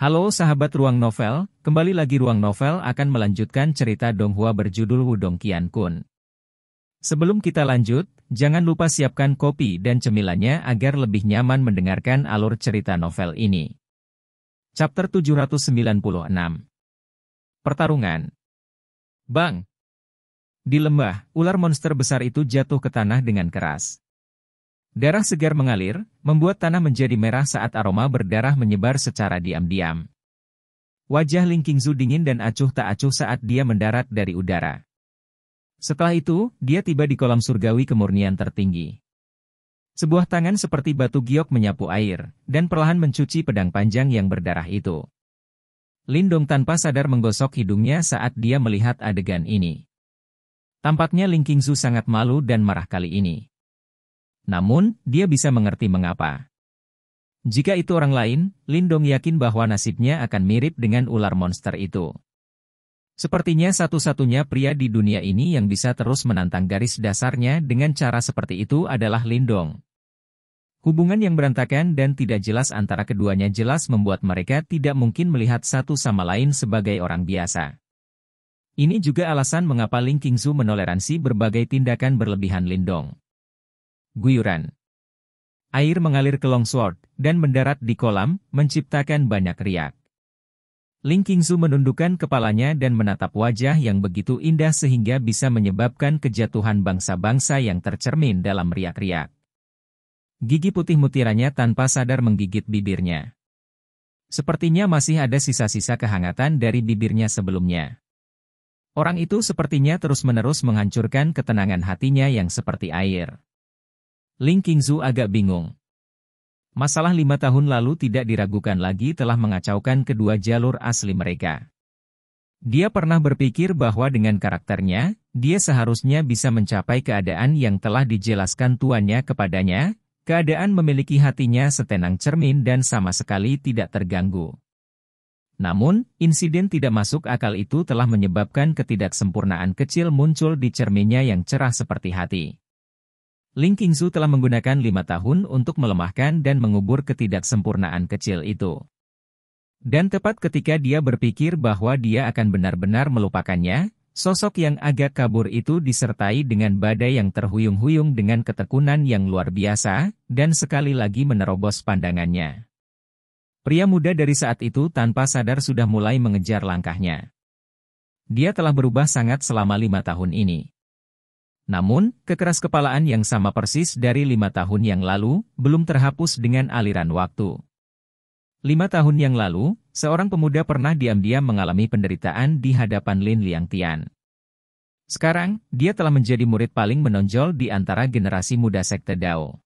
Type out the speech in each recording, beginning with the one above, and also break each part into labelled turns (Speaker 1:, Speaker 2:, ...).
Speaker 1: Halo sahabat Ruang Novel, kembali lagi Ruang Novel akan melanjutkan cerita Donghua berjudul Wudong Qiankun. Sebelum kita lanjut, jangan lupa siapkan kopi dan cemilannya agar lebih nyaman mendengarkan alur cerita novel ini. Chapter 796. Pertarungan. Bang! Di lembah, ular monster besar itu jatuh ke tanah dengan keras. Darah segar mengalir, membuat tanah menjadi merah saat aroma berdarah menyebar secara diam-diam. Wajah Ling Qingzu dingin dan acuh tak acuh saat dia mendarat dari udara. Setelah itu, dia tiba di kolam surgawi kemurnian tertinggi. Sebuah tangan seperti batu giok menyapu air, dan perlahan mencuci pedang panjang yang berdarah itu. Lindong tanpa sadar menggosok hidungnya saat dia melihat adegan ini. Tampaknya Ling Qingzu sangat malu dan marah kali ini. Namun, dia bisa mengerti mengapa. Jika itu orang lain, Lindong yakin bahwa nasibnya akan mirip dengan ular monster itu. Sepertinya satu-satunya pria di dunia ini yang bisa terus menantang garis dasarnya dengan cara seperti itu adalah Lindong. Hubungan yang berantakan dan tidak jelas antara keduanya jelas membuat mereka tidak mungkin melihat satu sama lain sebagai orang biasa. Ini juga alasan mengapa Ling Qingzu menoleransi berbagai tindakan berlebihan Lindong. Guyuran. Air mengalir ke Longsword, dan mendarat di kolam, menciptakan banyak riak. Ling Qingzu menundukkan kepalanya dan menatap wajah yang begitu indah sehingga bisa menyebabkan kejatuhan bangsa-bangsa yang tercermin dalam riak-riak. Gigi putih mutiranya tanpa sadar menggigit bibirnya. Sepertinya masih ada sisa-sisa kehangatan dari bibirnya sebelumnya. Orang itu sepertinya terus-menerus menghancurkan ketenangan hatinya yang seperti air. Ling Qingzu agak bingung. Masalah 5 tahun lalu tidak diragukan lagi telah mengacaukan kedua jalur asli mereka. Dia pernah berpikir bahwa dengan karakternya, dia seharusnya bisa mencapai keadaan yang telah dijelaskan tuannya kepadanya, keadaan memiliki hatinya setenang cermin dan sama sekali tidak terganggu. Namun, insiden tidak masuk akal itu telah menyebabkan ketidaksempurnaan kecil muncul di cerminnya yang cerah seperti hati. Ling Qingzu telah menggunakan 5 tahun untuk melemahkan dan mengubur ketidaksempurnaan kecil itu. Dan tepat ketika dia berpikir bahwa dia akan benar-benar melupakannya, sosok yang agak kabur itu disertai dengan badai yang terhuyung-huyung dengan ketekunan yang luar biasa, dan sekali lagi menerobos pandangannya. Pria muda dari saat itu tanpa sadar sudah mulai mengejar langkahnya. Dia telah berubah sangat selama 5 tahun ini. Namun, kekeraskepalaan yang sama persis dari 5 tahun yang lalu, belum terhapus dengan aliran waktu. 5 tahun yang lalu, seorang pemuda pernah diam-diam mengalami penderitaan di hadapan Lin Liangtian. Sekarang, dia telah menjadi murid paling menonjol di antara generasi muda Sekte Dao.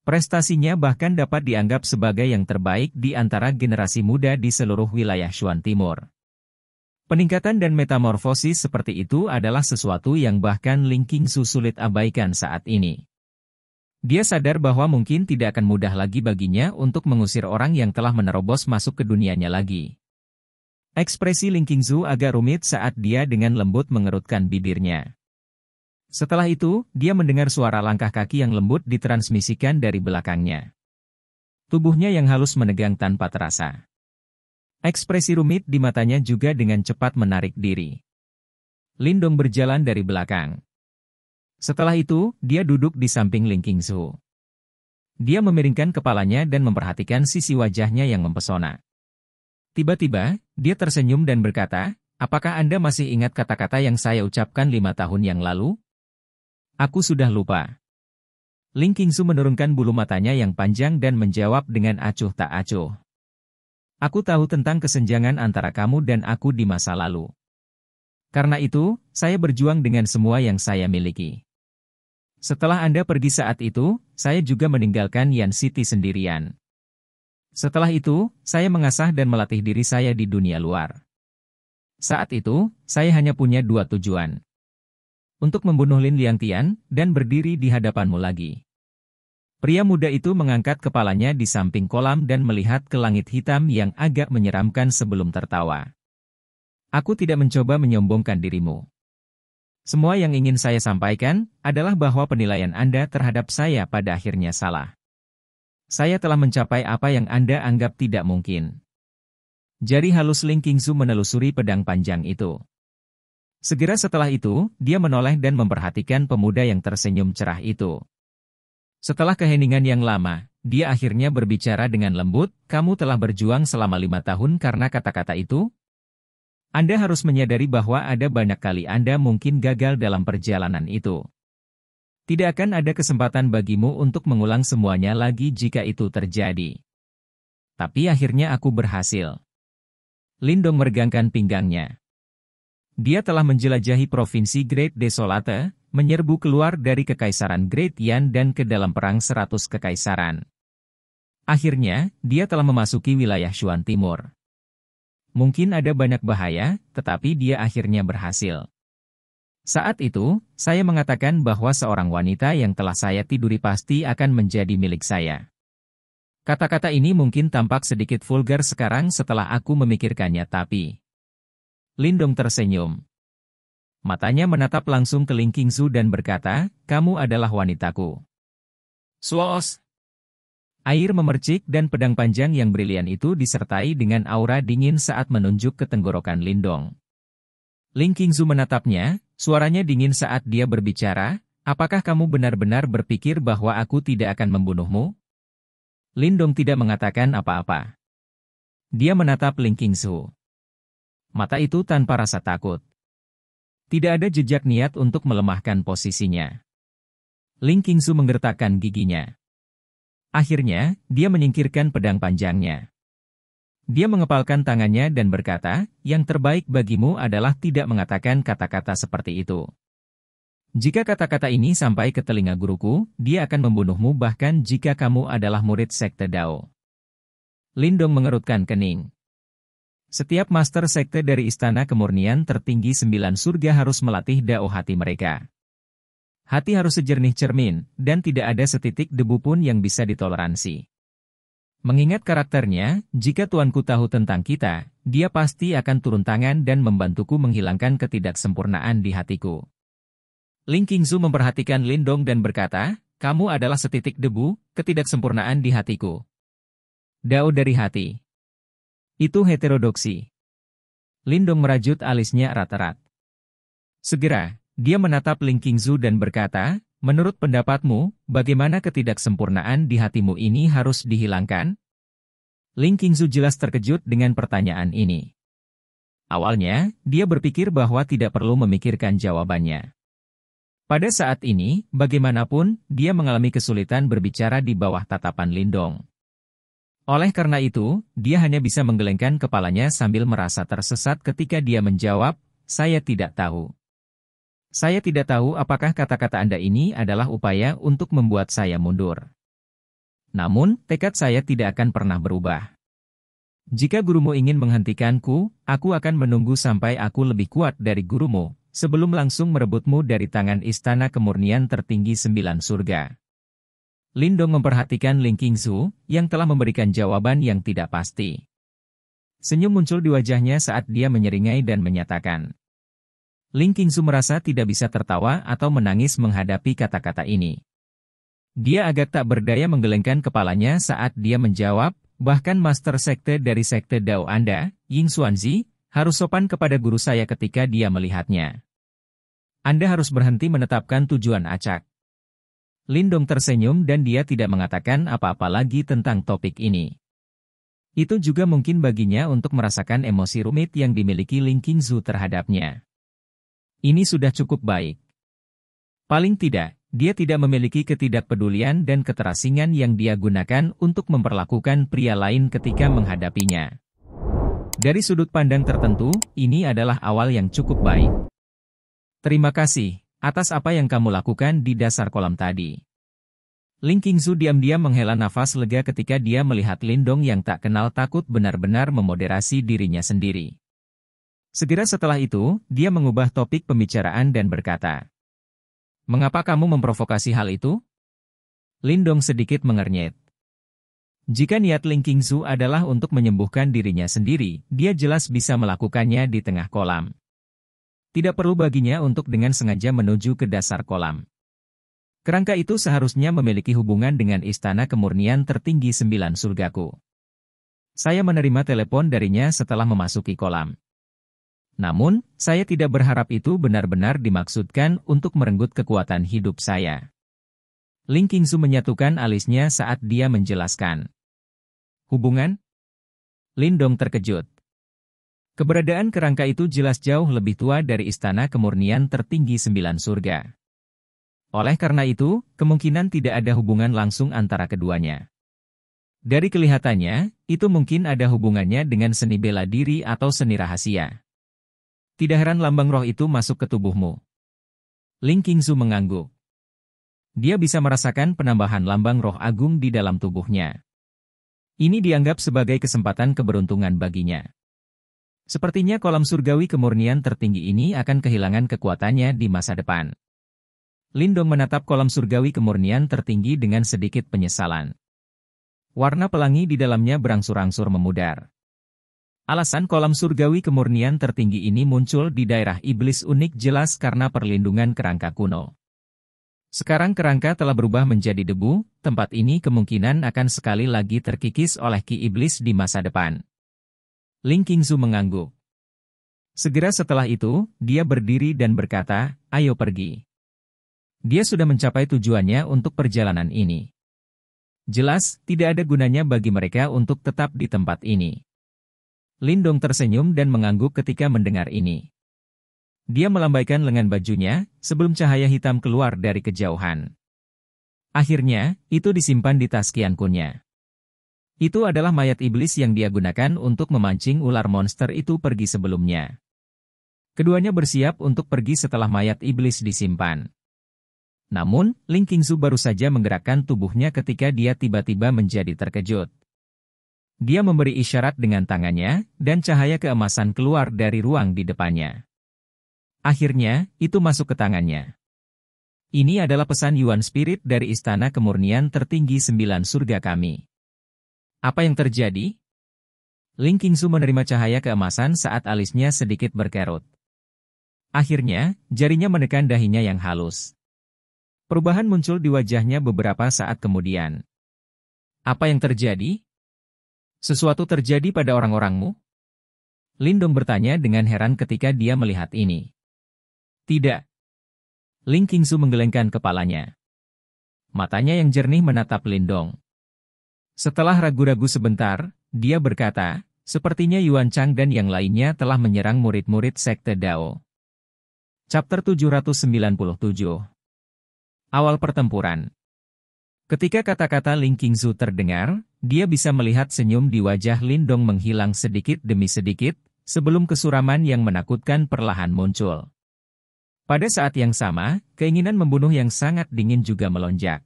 Speaker 1: Prestasinya bahkan dapat dianggap sebagai yang terbaik di antara generasi muda di seluruh wilayah Shuan Timur. Peningkatan dan metamorfosis seperti itu adalah sesuatu yang bahkan Ling Qingzu sulit abaikan saat ini. Dia sadar bahwa mungkin tidak akan mudah lagi baginya untuk mengusir orang yang telah menerobos masuk ke dunianya lagi. Ekspresi Ling Qingzu agak rumit saat dia dengan lembut mengerutkan bibirnya. Setelah itu, dia mendengar suara langkah kaki yang lembut ditransmisikan dari belakangnya. Tubuhnya yang halus menegang tanpa terasa. Ekspresi rumit di matanya juga dengan cepat menarik diri. Lindong berjalan dari belakang. Setelah itu, dia duduk di samping Ling Qingzu. Dia memiringkan kepalanya dan memperhatikan sisi wajahnya yang mempesona. Tiba-tiba, dia tersenyum dan berkata, "Apakah Anda masih ingat kata-kata yang saya ucapkan 5 tahun yang lalu?" "Aku sudah lupa." Ling Qingzu menurunkan bulu matanya yang panjang dan menjawab dengan acuh tak acuh. "Aku tahu tentang kesenjangan antara kamu dan aku di masa lalu. Karena itu, saya berjuang dengan semua yang saya miliki. Setelah Anda pergi saat itu, saya juga meninggalkan Yan City sendirian. Setelah itu, saya mengasah dan melatih diri saya di dunia luar. Saat itu, saya hanya punya 2 tujuan. Untuk membunuh Lin Liangtian, dan berdiri di hadapanmu lagi." Pria muda itu mengangkat kepalanya di samping kolam dan melihat ke langit hitam yang agak menyeramkan sebelum tertawa. "Aku tidak mencoba menyombongkan dirimu. Semua yang ingin saya sampaikan adalah bahwa penilaian Anda terhadap saya pada akhirnya salah. Saya telah mencapai apa yang Anda anggap tidak mungkin. Jari halus Ling Qingzu menelusuri pedang panjang itu. Segera setelah itu, dia menoleh dan memperhatikan pemuda yang tersenyum cerah itu. Setelah keheningan yang lama, dia akhirnya berbicara dengan lembut, "Kamu telah berjuang selama 5 tahun karena kata-kata itu? Anda harus menyadari bahwa ada banyak kali Anda mungkin gagal dalam perjalanan itu. Tidak akan ada kesempatan bagimu untuk mengulang semuanya lagi jika itu terjadi. Tapi akhirnya aku berhasil." Lindong meregangkan pinggangnya. Dia telah menjelajahi provinsi Great Desolate, menyerbu keluar dari Kekaisaran Great Yan dan ke dalam perang 100 kekaisaran. Akhirnya, dia telah memasuki wilayah Shuan Timur. Mungkin ada banyak bahaya, tetapi dia akhirnya berhasil. Saat itu, saya mengatakan bahwa seorang wanita yang telah saya tiduri pasti akan menjadi milik saya. Kata-kata ini mungkin tampak sedikit vulgar sekarang setelah aku memikirkannya tapi... Lindong tersenyum. Matanya menatap langsung ke Ling Qingzu dan berkata, "Kamu adalah wanitaku." Suos! Air memercik dan pedang panjang yang brilian itu disertai dengan aura dingin saat menunjuk ke tenggorokan Lindong. Ling Qingzu menatapnya, suaranya dingin saat dia berbicara, "Apakah kamu benar-benar berpikir bahwa aku tidak akan membunuhmu?" Lindong tidak mengatakan apa-apa. Dia menatap Ling Qingzu. Mata itu tanpa rasa takut. Tidak ada jejak niat untuk melemahkan posisinya. Ling Qingzu menggertakkan giginya. Akhirnya, dia menyingkirkan pedang panjangnya. Dia mengepalkan tangannya dan berkata, "Yang terbaik bagimu adalah tidak mengatakan kata-kata seperti itu. Jika kata-kata ini sampai ke telinga guruku, dia akan membunuhmu bahkan jika kamu adalah murid Sekte Dao." Lindong mengerutkan kening. Setiap master sekte dari Istana Kemurnian Tertinggi 9 Surga harus melatih dao hati mereka. Hati harus sejernih cermin, dan tidak ada setitik debu pun yang bisa ditoleransi. Mengingat karakternya, jika tuanku tahu tentang kita, dia pasti akan turun tangan dan membantuku menghilangkan ketidaksempurnaan di hatiku. Ling Qingzu memperhatikan Lindong dan berkata, "Kamu adalah setitik debu, ketidaksempurnaan di hatiku." Dao dari hati. Itu heterodoksi. Lindong merajut alisnya erat-erat. Segera, dia menatap Ling Qingzu dan berkata, "Menurut pendapatmu, bagaimana ketidaksempurnaan di hatimu ini harus dihilangkan?" Ling Qingzu jelas terkejut dengan pertanyaan ini. Awalnya, dia berpikir bahwa tidak perlu memikirkan jawabannya. Pada saat ini, bagaimanapun, dia mengalami kesulitan berbicara di bawah tatapan Lindong. Oleh karena itu, dia hanya bisa menggelengkan kepalanya sambil merasa tersesat ketika dia menjawab, "Saya tidak tahu. Saya tidak tahu apakah kata-kata Anda ini adalah upaya untuk membuat saya mundur. Namun, tekad saya tidak akan pernah berubah. Jika gurumu ingin menghentikanku, aku akan menunggu sampai aku lebih kuat dari gurumu, sebelum langsung merebutmu dari tangan Istana Kemurnian Tertinggi 9 Surga." Lindong memperhatikan Ling Qingzu, yang telah memberikan jawaban yang tidak pasti. Senyum muncul di wajahnya saat dia menyeringai dan menyatakan. Ling Qingzu merasa tidak bisa tertawa atau menangis menghadapi kata-kata ini. Dia agak tak berdaya menggelengkan kepalanya saat dia menjawab, "Bahkan Master Sekte dari Sekte Dao Anda, Ying Xuanzi, harus sopan kepada guru saya ketika dia melihatnya. Anda harus berhenti menetapkan tujuan acak." Lindong tersenyum dan dia tidak mengatakan apa-apa lagi tentang topik ini. Itu juga mungkin baginya untuk merasakan emosi rumit yang dimiliki Ling Qingzu terhadapnya. Ini sudah cukup baik. Paling tidak, dia tidak memiliki ketidakpedulian dan keterasingan yang dia gunakan untuk memperlakukan pria lain ketika menghadapinya. Dari sudut pandang tertentu, ini adalah awal yang cukup baik. Terima kasih atas apa yang kamu lakukan di dasar kolam tadi. Ling Qingzu diam-diam menghela nafas lega ketika dia melihat Lindong yang tak kenal takut benar-benar memoderasi dirinya sendiri. Segera setelah itu, dia mengubah topik pembicaraan dan berkata, "Mengapa kamu memprovokasi hal itu?" Lindong sedikit mengernyit. Jika niat Ling Qingzu adalah untuk menyembuhkan dirinya sendiri, dia jelas bisa melakukannya di tengah kolam. Tidak perlu baginya untuk dengan sengaja menuju ke dasar kolam. Kerangka itu seharusnya memiliki hubungan dengan Istana Kemurnian Tertinggi 9 Surgaku. Saya menerima telepon darinya setelah memasuki kolam. Namun, saya tidak berharap itu benar-benar dimaksudkan untuk merenggut kekuatan hidup saya. Ling Qingzu menyatukan alisnya saat dia menjelaskan. Hubungan? Lindong terkejut. Keberadaan kerangka itu jelas jauh lebih tua dari istana kemurnian tertinggi 9 surga. Oleh karena itu, kemungkinan tidak ada hubungan langsung antara keduanya. Dari kelihatannya, itu mungkin ada hubungannya dengan seni bela diri atau seni rahasia. Tidak heran lambang roh itu masuk ke tubuhmu. Ling Qingzu mengangguk. Dia bisa merasakan penambahan lambang roh agung di dalam tubuhnya. Ini dianggap sebagai kesempatan keberuntungan baginya. Sepertinya kolam surgawi kemurnian tertinggi ini akan kehilangan kekuatannya di masa depan. Lindong menatap kolam surgawi kemurnian tertinggi dengan sedikit penyesalan. Warna pelangi di dalamnya berangsur-angsur memudar. Alasan kolam surgawi kemurnian tertinggi ini muncul di daerah iblis unik jelas karena perlindungan kerangka kuno. Sekarang kerangka telah berubah menjadi debu, tempat ini kemungkinan akan sekali lagi terkikis oleh ki iblis di masa depan. Ling Qingzu mengangguk. Segera setelah itu, dia berdiri dan berkata, "Ayo pergi." Dia sudah mencapai tujuannya untuk perjalanan ini. Jelas, tidak ada gunanya bagi mereka untuk tetap di tempat ini. Lindong tersenyum dan mengangguk ketika mendengar ini. Dia melambaikan lengan bajunya, sebelum cahaya hitam keluar dari kejauhan. Akhirnya, itu disimpan di tas Qiankunnya. Itu adalah mayat iblis yang dia gunakan untuk memancing ular monster itu pergi sebelumnya. Keduanya bersiap untuk pergi setelah mayat iblis disimpan. Namun, Ling Qingzu baru saja menggerakkan tubuhnya ketika dia tiba-tiba menjadi terkejut. Dia memberi isyarat dengan tangannya, dan cahaya keemasan keluar dari ruang di depannya. Akhirnya, itu masuk ke tangannya. Ini adalah pesan Yuan Spirit dari Istana Kemurnian Tertinggi 9 Surga kami. Apa yang terjadi? Ling Qingzu menerima cahaya keemasan saat alisnya sedikit berkerut. Akhirnya, jarinya menekan dahinya yang halus. Perubahan muncul di wajahnya beberapa saat kemudian. Apa yang terjadi? Sesuatu terjadi pada orang-orangmu? Lindong bertanya dengan heran ketika dia melihat ini. Tidak. Ling Qingzu menggelengkan kepalanya. Matanya yang jernih menatap Lindong. Setelah ragu-ragu sebentar, dia berkata, sepertinya Yuan Chang dan yang lainnya telah menyerang murid-murid Sekte Dao. Chapter 797. Awal pertempuran. Ketika kata-kata Ling Qingzu terdengar, dia bisa melihat senyum di wajah Lindong menghilang sedikit demi sedikit, sebelum kesuraman yang menakutkan perlahan muncul. Pada saat yang sama, keinginan membunuh yang sangat dingin juga melonjak.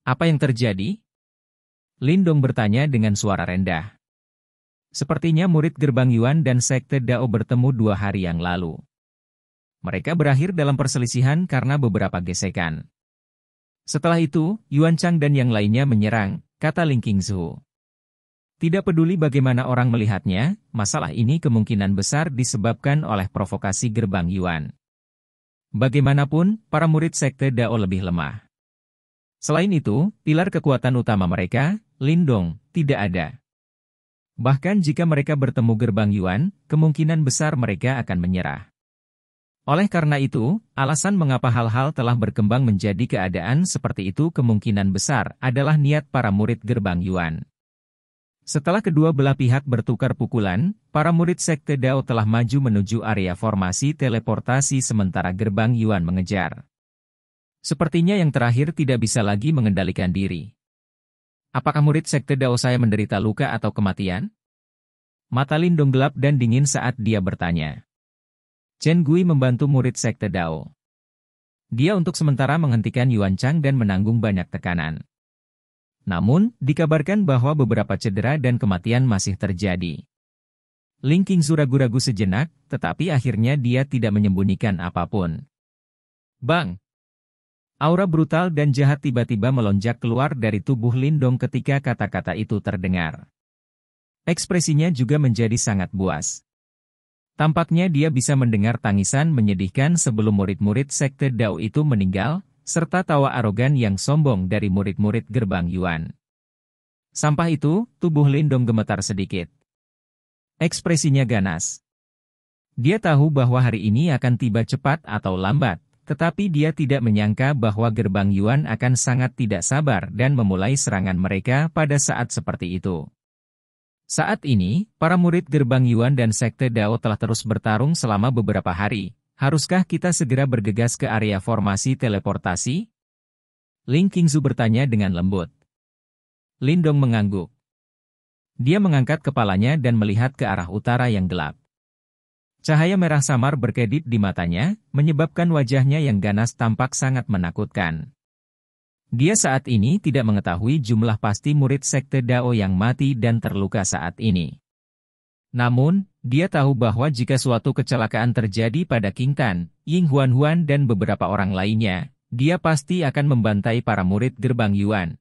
Speaker 1: Apa yang terjadi? Lindong bertanya dengan suara rendah. Sepertinya murid gerbang Yuan dan Sekte Dao bertemu 2 hari yang lalu. Mereka berakhir dalam perselisihan karena beberapa gesekan. Setelah itu, Yuan Chang dan yang lainnya menyerang, kata Ling Qingzu. Tidak peduli bagaimana orang melihatnya, masalah ini kemungkinan besar disebabkan oleh provokasi gerbang Yuan. Bagaimanapun, para murid Sekte Dao lebih lemah. Selain itu, pilar kekuatan utama mereka, Lindong, tidak ada. Bahkan jika mereka bertemu gerbang Yuan, kemungkinan besar mereka akan menyerah. Oleh karena itu, alasan mengapa hal-hal telah berkembang menjadi keadaan seperti itu kemungkinan besar adalah niat para murid gerbang Yuan. Setelah kedua belah pihak bertukar pukulan, para murid Sekte Dao telah maju menuju area formasi teleportasi sementara gerbang Yuan mengejar. Sepertinya yang terakhir tidak bisa lagi mengendalikan diri. Apakah murid Sekte Dao saya menderita luka atau kematian? Mata Lindong gelap dan dingin saat dia bertanya. Chen Gui membantu murid Sekte Dao. Dia untuk sementara menghentikan Yuan Chang dan menanggung banyak tekanan. Namun, dikabarkan bahwa beberapa cedera dan kematian masih terjadi. Ling Qingzu ragu-ragu sejenak, tetapi akhirnya dia tidak menyembunyikan apapun. Bang! Aura brutal dan jahat tiba-tiba melonjak keluar dari tubuh Lindong ketika kata-kata itu terdengar. Ekspresinya juga menjadi sangat buas. Tampaknya dia bisa mendengar tangisan menyedihkan sebelum murid-murid Sekte Dao itu meninggal, serta tawa arogan yang sombong dari murid-murid gerbang Yuan. Sampah itu, tubuh Lindong gemetar sedikit. Ekspresinya ganas. Dia tahu bahwa hari ini akan tiba cepat atau lambat, tetapi dia tidak menyangka bahwa gerbang Yuan akan sangat tidak sabar dan memulai serangan mereka pada saat seperti itu. Saat ini, para murid gerbang Yuan dan Sekte Dao telah terus bertarung selama beberapa hari. Haruskah kita segera bergegas ke area formasi teleportasi? Ling Qingzu bertanya dengan lembut. Lindong mengangguk. Dia mengangkat kepalanya dan melihat ke arah utara yang gelap. Cahaya merah samar berkedip di matanya, menyebabkan wajahnya yang ganas tampak sangat menakutkan. Dia saat ini tidak mengetahui jumlah pasti murid Sekte Dao yang mati dan terluka saat ini. Namun, dia tahu bahwa jika suatu kecelakaan terjadi pada King Tan, Ying Huan-Huan dan beberapa orang lainnya, dia pasti akan membantai para murid gerbang Yuan.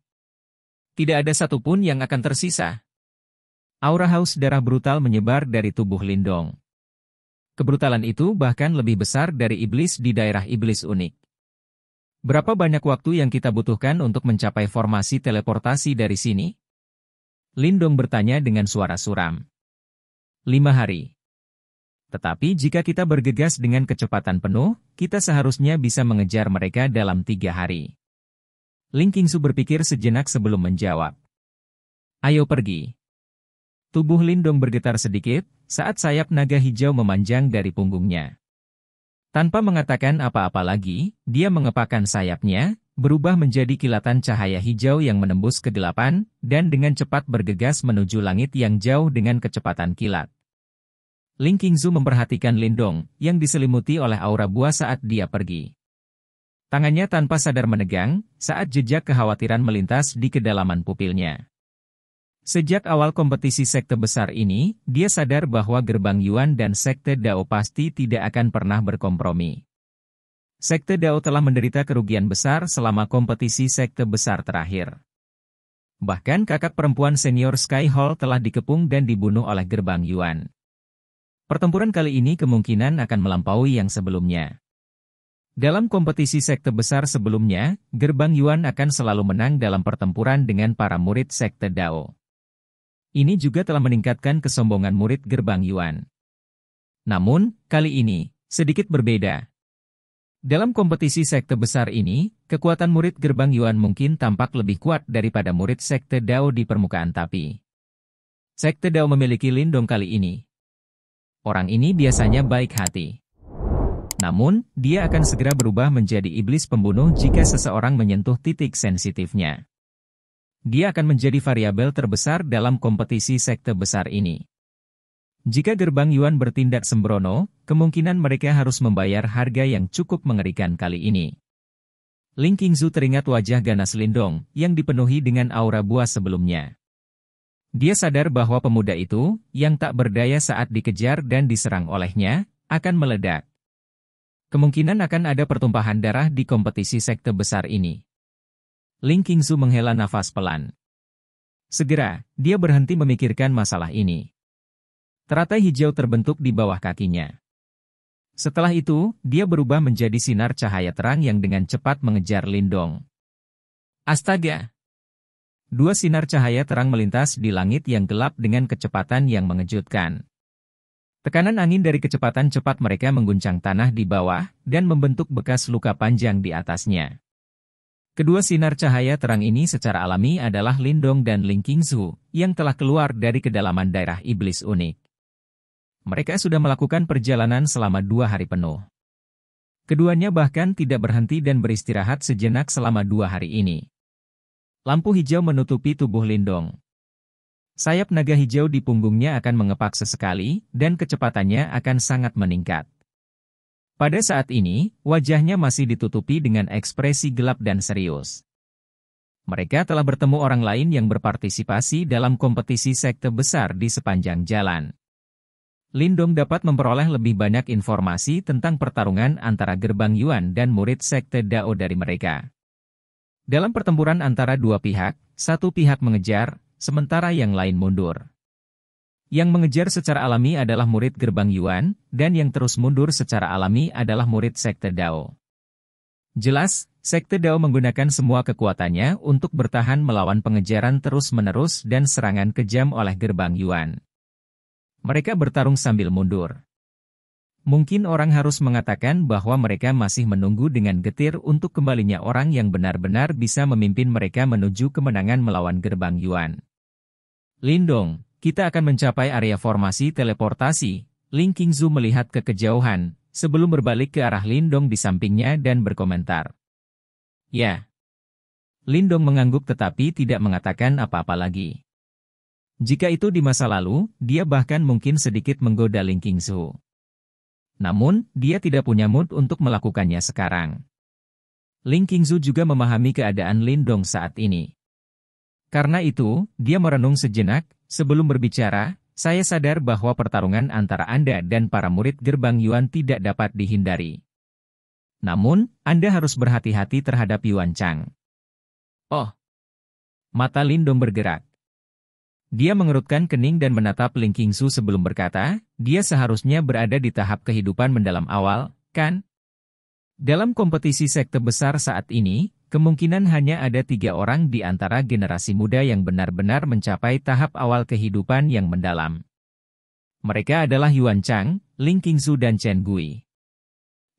Speaker 1: Tidak ada satupun yang akan tersisa. Aura haus darah brutal menyebar dari tubuh Lindong. Kebrutalan itu bahkan lebih besar dari iblis di daerah iblis unik. Berapa banyak waktu yang kita butuhkan untuk mencapai formasi teleportasi dari sini? Lindong bertanya dengan suara suram. 5 hari. Tetapi jika kita bergegas dengan kecepatan penuh, kita seharusnya bisa mengejar mereka dalam 3 hari. Ling Qingzu berpikir sejenak sebelum menjawab. Ayo pergi. Tubuh Lindong bergetar sedikit, saat sayap naga hijau memanjang dari punggungnya. Tanpa mengatakan apa-apa lagi, dia mengepakkan sayapnya, berubah menjadi kilatan cahaya hijau yang menembus kegelapan, dan dengan cepat bergegas menuju langit yang jauh dengan kecepatan kilat. Ling Qingzu memperhatikan Lindong, yang diselimuti oleh aura buah saat dia pergi. Tangannya tanpa sadar menegang, saat jejak kekhawatiran melintas di kedalaman pupilnya. Sejak awal kompetisi sekte besar ini, dia sadar bahwa gerbang Yuan dan Sekte Dao pasti tidak akan pernah berkompromi. Sekte Dao telah menderita kerugian besar selama kompetisi sekte besar terakhir. Bahkan kakak perempuan senior Sky Hall telah dikepung dan dibunuh oleh gerbang Yuan. Pertempuran kali ini kemungkinan akan melampaui yang sebelumnya. Dalam kompetisi sekte besar sebelumnya, gerbang Yuan akan selalu menang dalam pertempuran dengan para murid Sekte Dao. Ini juga telah meningkatkan kesombongan murid gerbang Yuan. Namun, kali ini, sedikit berbeda. Dalam kompetisi sekte besar ini, kekuatan murid gerbang Yuan mungkin tampak lebih kuat daripada murid Sekte Dao di permukaan tapi. Sekte Dao memiliki Lindong kali ini. Orang ini biasanya baik hati. Namun, dia akan segera berubah menjadi iblis pembunuh jika seseorang menyentuh titik sensitifnya. Dia akan menjadi variabel terbesar dalam kompetisi sekte besar ini. Jika gerbang Yuan bertindak sembrono, kemungkinan mereka harus membayar harga yang cukup mengerikan kali ini. Ling Qingzu teringat wajah ganas Lindong, yang dipenuhi dengan aura buah sebelumnya. Dia sadar bahwa pemuda itu, yang tak berdaya saat dikejar dan diserang olehnya, akan meledak. Kemungkinan akan ada pertumpahan darah di kompetisi sekte besar ini. Ling Qingzu menghela nafas pelan. Segera, dia berhenti memikirkan masalah ini. Teratai hijau terbentuk di bawah kakinya. Setelah itu, dia berubah menjadi sinar cahaya terang yang dengan cepat mengejar Lindong. Astaga! 2 sinar cahaya terang melintas di langit yang gelap dengan kecepatan yang mengejutkan. Tekanan angin dari kecepatan cepat mereka mengguncang tanah di bawah, dan membentuk bekas luka panjang di atasnya. Kedua sinar cahaya terang ini secara alami adalah Lindong dan Ling Qingzu, yang telah keluar dari kedalaman daerah iblis unik. Mereka sudah melakukan perjalanan selama 2 hari penuh. Keduanya bahkan tidak berhenti dan beristirahat sejenak selama 2 hari ini. Lampu hijau menutupi tubuh Lindong. Sayap naga hijau di punggungnya akan mengepak sesekali, dan kecepatannya akan sangat meningkat. Pada saat ini, wajahnya masih ditutupi dengan ekspresi gelap dan serius. Mereka telah bertemu orang lain yang berpartisipasi dalam kompetisi sekte besar di sepanjang jalan. Lindong dapat memperoleh lebih banyak informasi tentang pertarungan antara gerbang Yuan dan murid Sekte Dao dari mereka. Dalam pertempuran antara dua pihak, satu pihak mengejar, sementara yang lain mundur. Yang mengejar secara alami adalah murid gerbang Yuan, dan yang terus mundur secara alami adalah murid Sekte Dao. Jelas, Sekte Dao menggunakan semua kekuatannya untuk bertahan melawan pengejaran terus-menerus dan serangan kejam oleh gerbang Yuan. Mereka bertarung sambil mundur. Mungkin orang harus mengatakan bahwa mereka masih menunggu dengan getir untuk kembalinya orang yang benar-benar bisa memimpin mereka menuju kemenangan melawan gerbang Yuan. Lindong, kita akan mencapai area formasi teleportasi. Ling Qingzu melihat ke kejauhan, sebelum berbalik ke arah Lindong di sampingnya dan berkomentar. Ya. Lindong mengangguk tetapi tidak mengatakan apa-apa lagi. Jika itu di masa lalu, dia bahkan mungkin sedikit menggoda Ling Qingzu. Namun, dia tidak punya mood untuk melakukannya sekarang. Ling Qingzu juga memahami keadaan Lindong saat ini. Karena itu, dia merenung sejenak, sebelum berbicara, saya sadar bahwa pertarungan antara Anda dan para murid gerbang Yuan tidak dapat dihindari. Namun, Anda harus berhati-hati terhadap Yuan Chang. Oh! Mata Lindong bergerak. Dia mengerutkan kening dan menatap Ling Qingzu sebelum berkata, dia seharusnya berada di tahap kehidupan mendalam awal, kan? Dalam kompetisi sekte besar saat ini, kemungkinan hanya ada 3 orang di antara generasi muda yang benar-benar mencapai tahap awal kehidupan yang mendalam. Mereka adalah Yuan Chang, Ling Qingzu dan Chen Gui.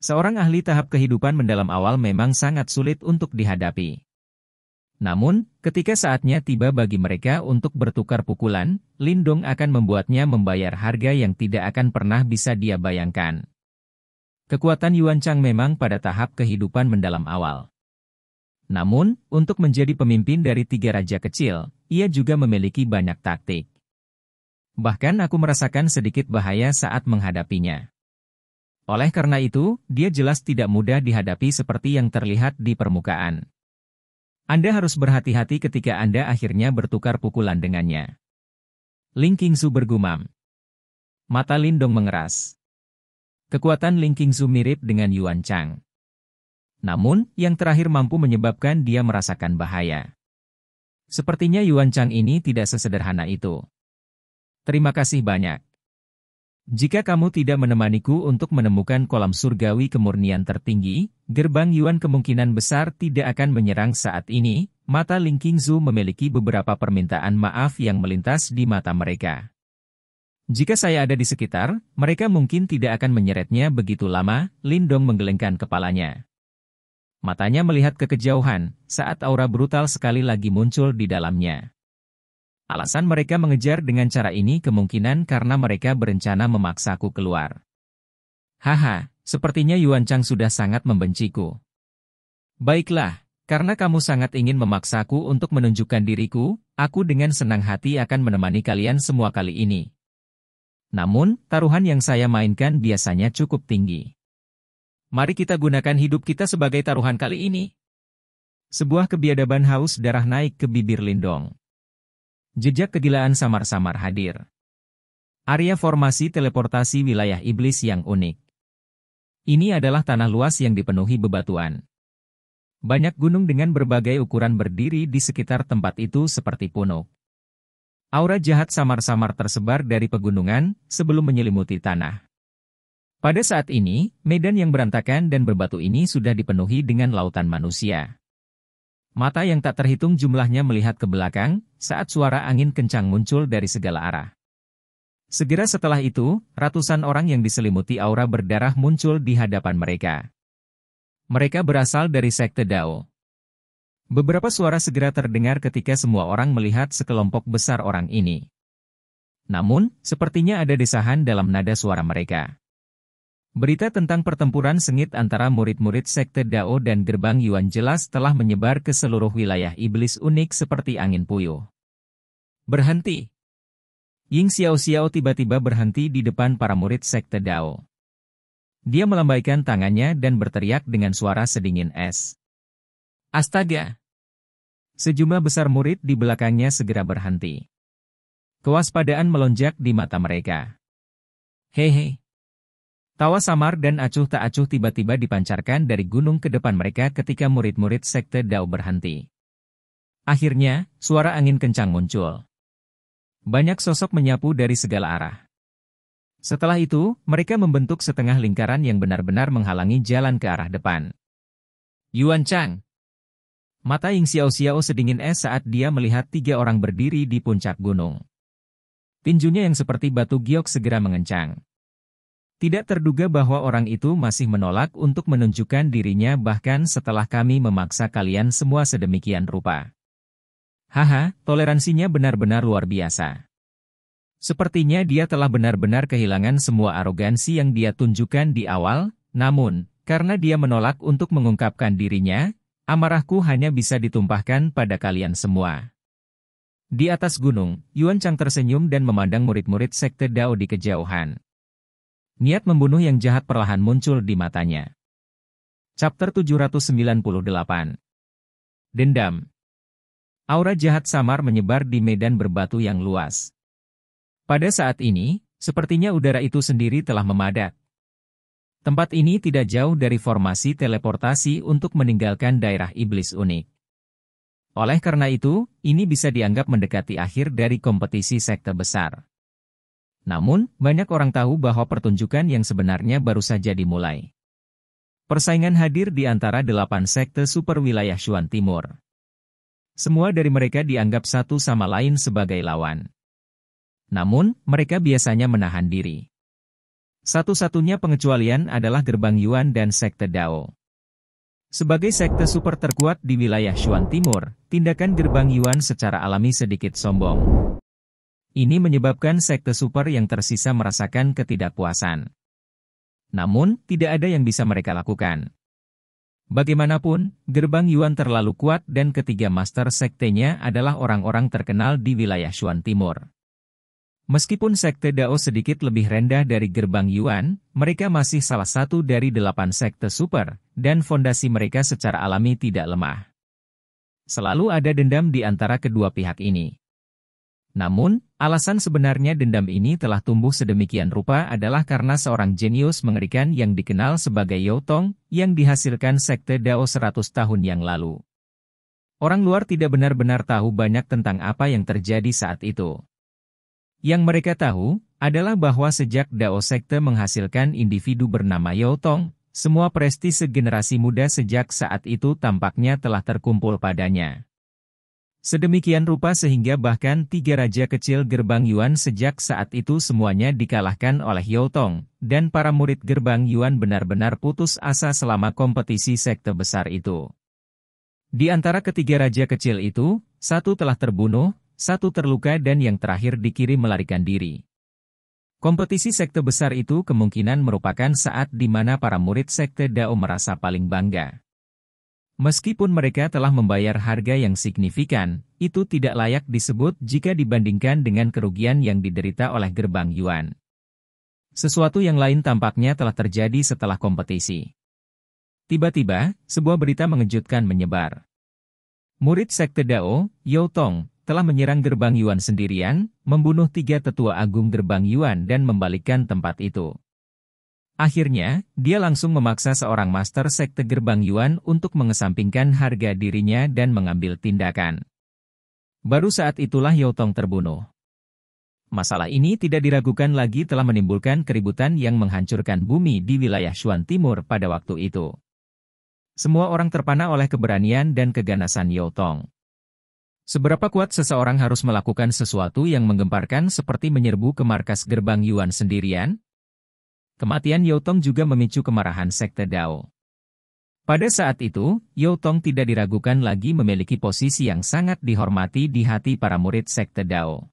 Speaker 1: Seorang ahli tahap kehidupan mendalam awal memang sangat sulit untuk dihadapi. Namun, ketika saatnya tiba bagi mereka untuk bertukar pukulan, Lindong akan membuatnya membayar harga yang tidak akan pernah bisa dia bayangkan. Kekuatan Yuan Chang memang pada tahap kehidupan mendalam awal. Namun, untuk menjadi pemimpin dari 3 raja kecil, ia juga memiliki banyak taktik. Bahkan aku merasakan sedikit bahaya saat menghadapinya. Oleh karena itu, dia jelas tidak mudah dihadapi seperti yang terlihat di permukaan. Anda harus berhati-hati ketika Anda akhirnya bertukar pukulan dengannya. Ling Qingzu bergumam. Mata Lindong mengeras. Kekuatan Ling Qingzu mirip dengan Yuan Chang. Namun, yang terakhir mampu menyebabkan dia merasakan bahaya. Sepertinya Yuan Chang ini tidak sesederhana itu. Terima kasih banyak. Jika kamu tidak menemaniku untuk menemukan kolam surgawi kemurnian tertinggi, gerbang Yuan kemungkinan besar tidak akan menyerang saat ini. Mata Ling Qingzu memiliki beberapa permintaan maaf yang melintas di mata mereka. Jika saya ada di sekitar, mereka mungkin tidak akan menyeretnya begitu lama. Lindong menggelengkan kepalanya. Matanya melihat ke kejauhan, saat aura brutal sekali lagi muncul di dalamnya. Alasan mereka mengejar dengan cara ini kemungkinan karena mereka berencana memaksaku keluar. Haha, sepertinya Yuan Chang sudah sangat membenciku. Baiklah, karena kamu sangat ingin memaksaku untuk menunjukkan diriku, aku dengan senang hati akan menemani kalian semua kali ini. Namun, taruhan yang saya mainkan biasanya cukup tinggi. Mari kita gunakan hidup kita sebagai taruhan kali ini. Sebuah kebiadaban haus darah naik ke bibir Lindong. Jejak kegilaan samar-samar hadir. Area formasi teleportasi wilayah iblis yang unik. Ini adalah tanah luas yang dipenuhi bebatuan. Banyak gunung dengan berbagai ukuran berdiri di sekitar tempat itu seperti punuk. Aura jahat samar-samar tersebar dari pegunungan sebelum menyelimuti tanah. Pada saat ini, medan yang berantakan dan berbatu ini sudah dipenuhi dengan lautan manusia. Mata yang tak terhitung jumlahnya melihat ke belakang, saat suara angin kencang muncul dari segala arah. Segera setelah itu, ratusan orang yang diselimuti aura berdarah muncul di hadapan mereka. Mereka berasal dari Sekte Dao. Beberapa suara segera terdengar ketika semua orang melihat sekelompok besar orang ini. Namun, sepertinya ada desahan dalam nada suara mereka. Berita tentang pertempuran sengit antara murid-murid Sekte Dao dan gerbang Yuan jelas telah menyebar ke seluruh wilayah iblis unik seperti angin puyuh. Berhenti! Ying Xiao-Xiao tiba-tiba berhenti di depan para murid Sekte Dao. Dia melambaikan tangannya dan berteriak dengan suara sedingin es. Astaga! Sejumlah besar murid di belakangnya segera berhenti. Kewaspadaan melonjak di mata mereka. Hehe! Tawa samar dan acuh tak acuh tiba-tiba dipancarkan dari gunung ke depan mereka ketika murid-murid Sekte Dao berhenti. Akhirnya, suara angin kencang muncul. Banyak sosok menyapu dari segala arah. Setelah itu, mereka membentuk setengah lingkaran yang benar-benar menghalangi jalan ke arah depan. Yuan Chang. Mata Ying Xiao-Xiao sedingin es saat dia melihat 3 orang berdiri di puncak gunung. Tinjunya yang seperti batu giok segera mengencang. Tidak terduga bahwa orang itu masih menolak untuk menunjukkan dirinya bahkan setelah kami memaksa kalian semua sedemikian rupa. Haha, toleransinya benar-benar luar biasa. Sepertinya dia telah benar-benar kehilangan semua arogansi yang dia tunjukkan di awal, namun, karena dia menolak untuk mengungkapkan dirinya, amarahku hanya bisa ditumpahkan pada kalian semua. Di atas gunung, Yuan Chang tersenyum dan memandang murid-murid Sekte Dao di kejauhan. Niat membunuh yang jahat perlahan muncul di matanya. Chapter 798. Dendam. Aura jahat samar menyebar di medan berbatu yang luas. Pada saat ini, sepertinya udara itu sendiri telah memadat. Tempat ini tidak jauh dari formasi teleportasi untuk meninggalkan daerah iblis unik. Oleh karena itu, ini bisa dianggap mendekati akhir dari kompetisi sekte besar. Namun, banyak orang tahu bahwa pertunjukan yang sebenarnya baru saja dimulai. Persaingan hadir di antara 8 sekte super wilayah Shuan Timur. Semua dari mereka dianggap satu sama lain sebagai lawan. Namun, mereka biasanya menahan diri. Satu-satunya pengecualian adalah Gerbang Yuan dan Sekte Dao. Sebagai sekte super terkuat di wilayah Shuan Timur, tindakan Gerbang Yuan secara alami sedikit sombong. Ini menyebabkan sekte super yang tersisa merasakan ketidakpuasan. Namun, tidak ada yang bisa mereka lakukan. Bagaimanapun, Gerbang Yuan terlalu kuat dan ketiga master sektenya adalah orang-orang terkenal di wilayah Shuan Timur. Meskipun Sekte Dao sedikit lebih rendah dari Gerbang Yuan, mereka masih salah satu dari 8 sekte super, dan fondasi mereka secara alami tidak lemah. Selalu ada dendam di antara kedua pihak ini. Namun, alasan sebenarnya dendam ini telah tumbuh sedemikian rupa adalah karena seorang jenius mengerikan yang dikenal sebagai Yao Tong, yang dihasilkan Sekte Dao 100 tahun yang lalu. Orang luar tidak benar-benar tahu banyak tentang apa yang terjadi saat itu. Yang mereka tahu, adalah bahwa sejak Dao Sekte menghasilkan individu bernama Yao Tong, semua prestise generasi muda sejak saat itu tampaknya telah terkumpul padanya. Sedemikian rupa sehingga bahkan 3 raja kecil Gerbang Yuan sejak saat itu semuanya dikalahkan oleh Yao Tong, dan para murid Gerbang Yuan benar-benar putus asa selama kompetisi sekte besar itu. Di antara ketiga raja kecil itu, 1 telah terbunuh, 1 terluka dan yang terakhir dikirim melarikan diri. Kompetisi sekte besar itu kemungkinan merupakan saat di mana para murid Sekte Dao merasa paling bangga. Meskipun mereka telah membayar harga yang signifikan, itu tidak layak disebut jika dibandingkan dengan kerugian yang diderita oleh Gerbang Yuan. Sesuatu yang lain tampaknya telah terjadi setelah kompetisi. Tiba-tiba, sebuah berita mengejutkan menyebar. Murid Sekte Dao, Yao Tong, telah menyerang Gerbang Yuan sendirian, membunuh 3 tetua agung Gerbang Yuan dan membalikkan tempat itu. Akhirnya, dia langsung memaksa seorang master sekte Gerbang Yuan untuk mengesampingkan harga dirinya dan mengambil tindakan. Baru saat itulah Yao Tong terbunuh. Masalah ini tidak diragukan lagi telah menimbulkan keributan yang menghancurkan bumi di wilayah Shuan Timur pada waktu itu. Semua orang terpana oleh keberanian dan keganasan Yao Tong. Seberapa kuat seseorang harus melakukan sesuatu yang menggemparkan seperti menyerbu ke markas Gerbang Yuan sendirian? Kematian Yao Tong juga memicu kemarahan Sekte Dao. Pada saat itu, Yao Tong tidak diragukan lagi memiliki posisi yang sangat dihormati di hati para murid Sekte Dao.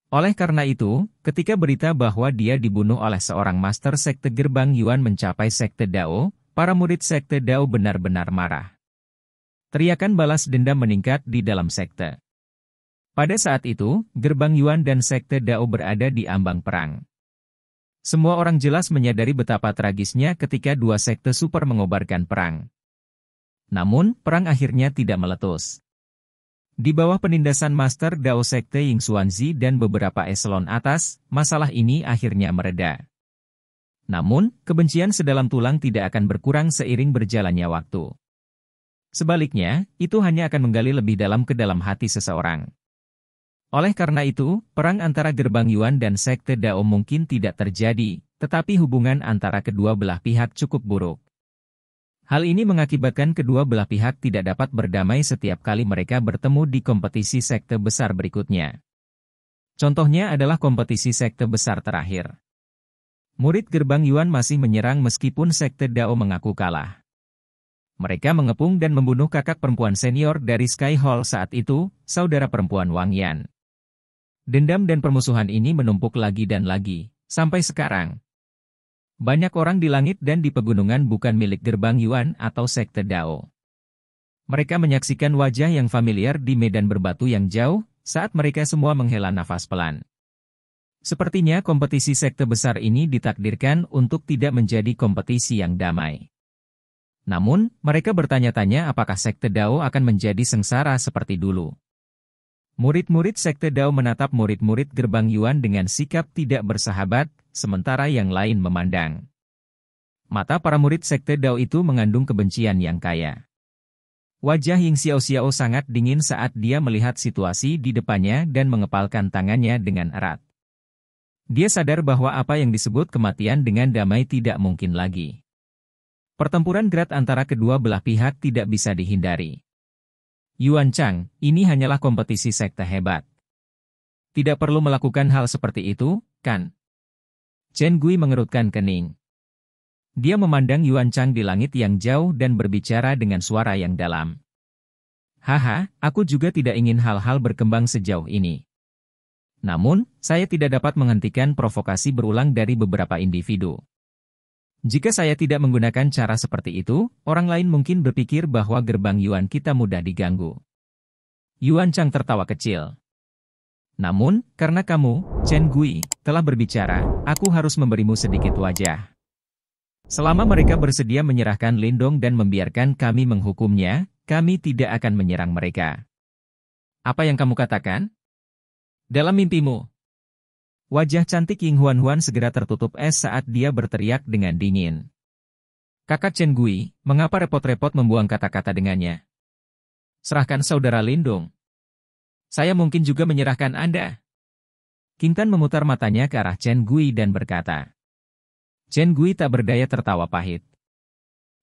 Speaker 1: Oleh karena itu, ketika berita bahwa dia dibunuh oleh seorang master Sekte Gerbang Yuan mencapai Sekte Dao, para murid Sekte Dao benar-benar marah. Teriakan balas dendam meningkat di dalam sekte. Pada saat itu, Gerbang Yuan dan Sekte Dao berada di ambang perang. Semua orang jelas menyadari betapa tragisnya ketika 2 sekte super mengobarkan perang. Namun, perang akhirnya tidak meletus. Di bawah penindasan Master Dao Sekte Ying Xuanzi dan beberapa eselon atas, masalah ini akhirnya mereda. Namun, kebencian sedalam tulang tidak akan berkurang seiring berjalannya waktu. Sebaliknya, itu hanya akan menggali lebih dalam ke dalam hati seseorang. Oleh karena itu, perang antara Gerbang Yuan dan Sekte Dao mungkin tidak terjadi, tetapi hubungan antara kedua belah pihak cukup buruk. Hal ini mengakibatkan kedua belah pihak tidak dapat berdamai setiap kali mereka bertemu di kompetisi sekte besar berikutnya. Contohnya adalah kompetisi sekte besar terakhir. Murid gerbang Yuan masih menyerang meskipun sekte Dao mengaku kalah. Mereka mengepung dan membunuh kakak perempuan senior dari Sky Hall saat itu, saudara perempuan Wang Yan. Dendam dan permusuhan ini menumpuk lagi dan lagi, sampai sekarang. Banyak orang di langit dan di pegunungan bukan milik gerbang Yuan atau sekte Dao. Mereka menyaksikan wajah yang familiar di medan berbatu yang jauh, saat mereka semua menghela nafas pelan. Sepertinya kompetisi sekte besar ini ditakdirkan untuk tidak menjadi kompetisi yang damai. Namun, mereka bertanya-tanya apakah sekte Dao akan menjadi sengsara seperti dulu. Murid-murid sekte Dao menatap murid-murid gerbang Yuan dengan sikap tidak bersahabat, sementara yang lain memandang. Mata para murid sekte Dao itu mengandung kebencian yang kaya. Wajah Ying Xiao sangat dingin saat dia melihat situasi di depannya dan mengepalkan tangannya dengan erat. Dia sadar bahwa apa yang disebut kematian dengan damai tidak mungkin lagi. Pertempuran gerat antara kedua belah pihak tidak bisa dihindari. Yuan Chang, ini hanyalah kompetisi sekte hebat. Tidak perlu melakukan hal seperti itu, kan? Chen Gui mengerutkan kening. Dia memandang Yuan Chang di langit yang jauh dan berbicara dengan suara yang dalam. Haha, aku juga tidak ingin hal-hal berkembang sejauh ini. Namun, saya tidak dapat menghentikan provokasi berulang dari beberapa individu. Jika saya tidak menggunakan cara seperti itu, orang lain mungkin berpikir bahwa gerbang Yuan kita mudah diganggu. Yuan Chang tertawa kecil. Namun, karena kamu, Chen Gui, telah berbicara, aku harus memberimu sedikit wajah. Selama mereka bersedia menyerahkan Lindong dan membiarkan kami menghukumnya, kami tidak akan menyerang mereka. Apa yang kamu katakan? Dalam mimpimu. Wajah cantik Ying Huan segera tertutup es saat dia berteriak dengan dingin. Kakak Chen Gui, mengapa repot-repot membuang kata-kata dengannya? Serahkan saudara Lindong. Saya mungkin juga menyerahkan Anda. Qingtan memutar matanya ke arah Chen Gui dan berkata. Chen Gui tak berdaya tertawa pahit.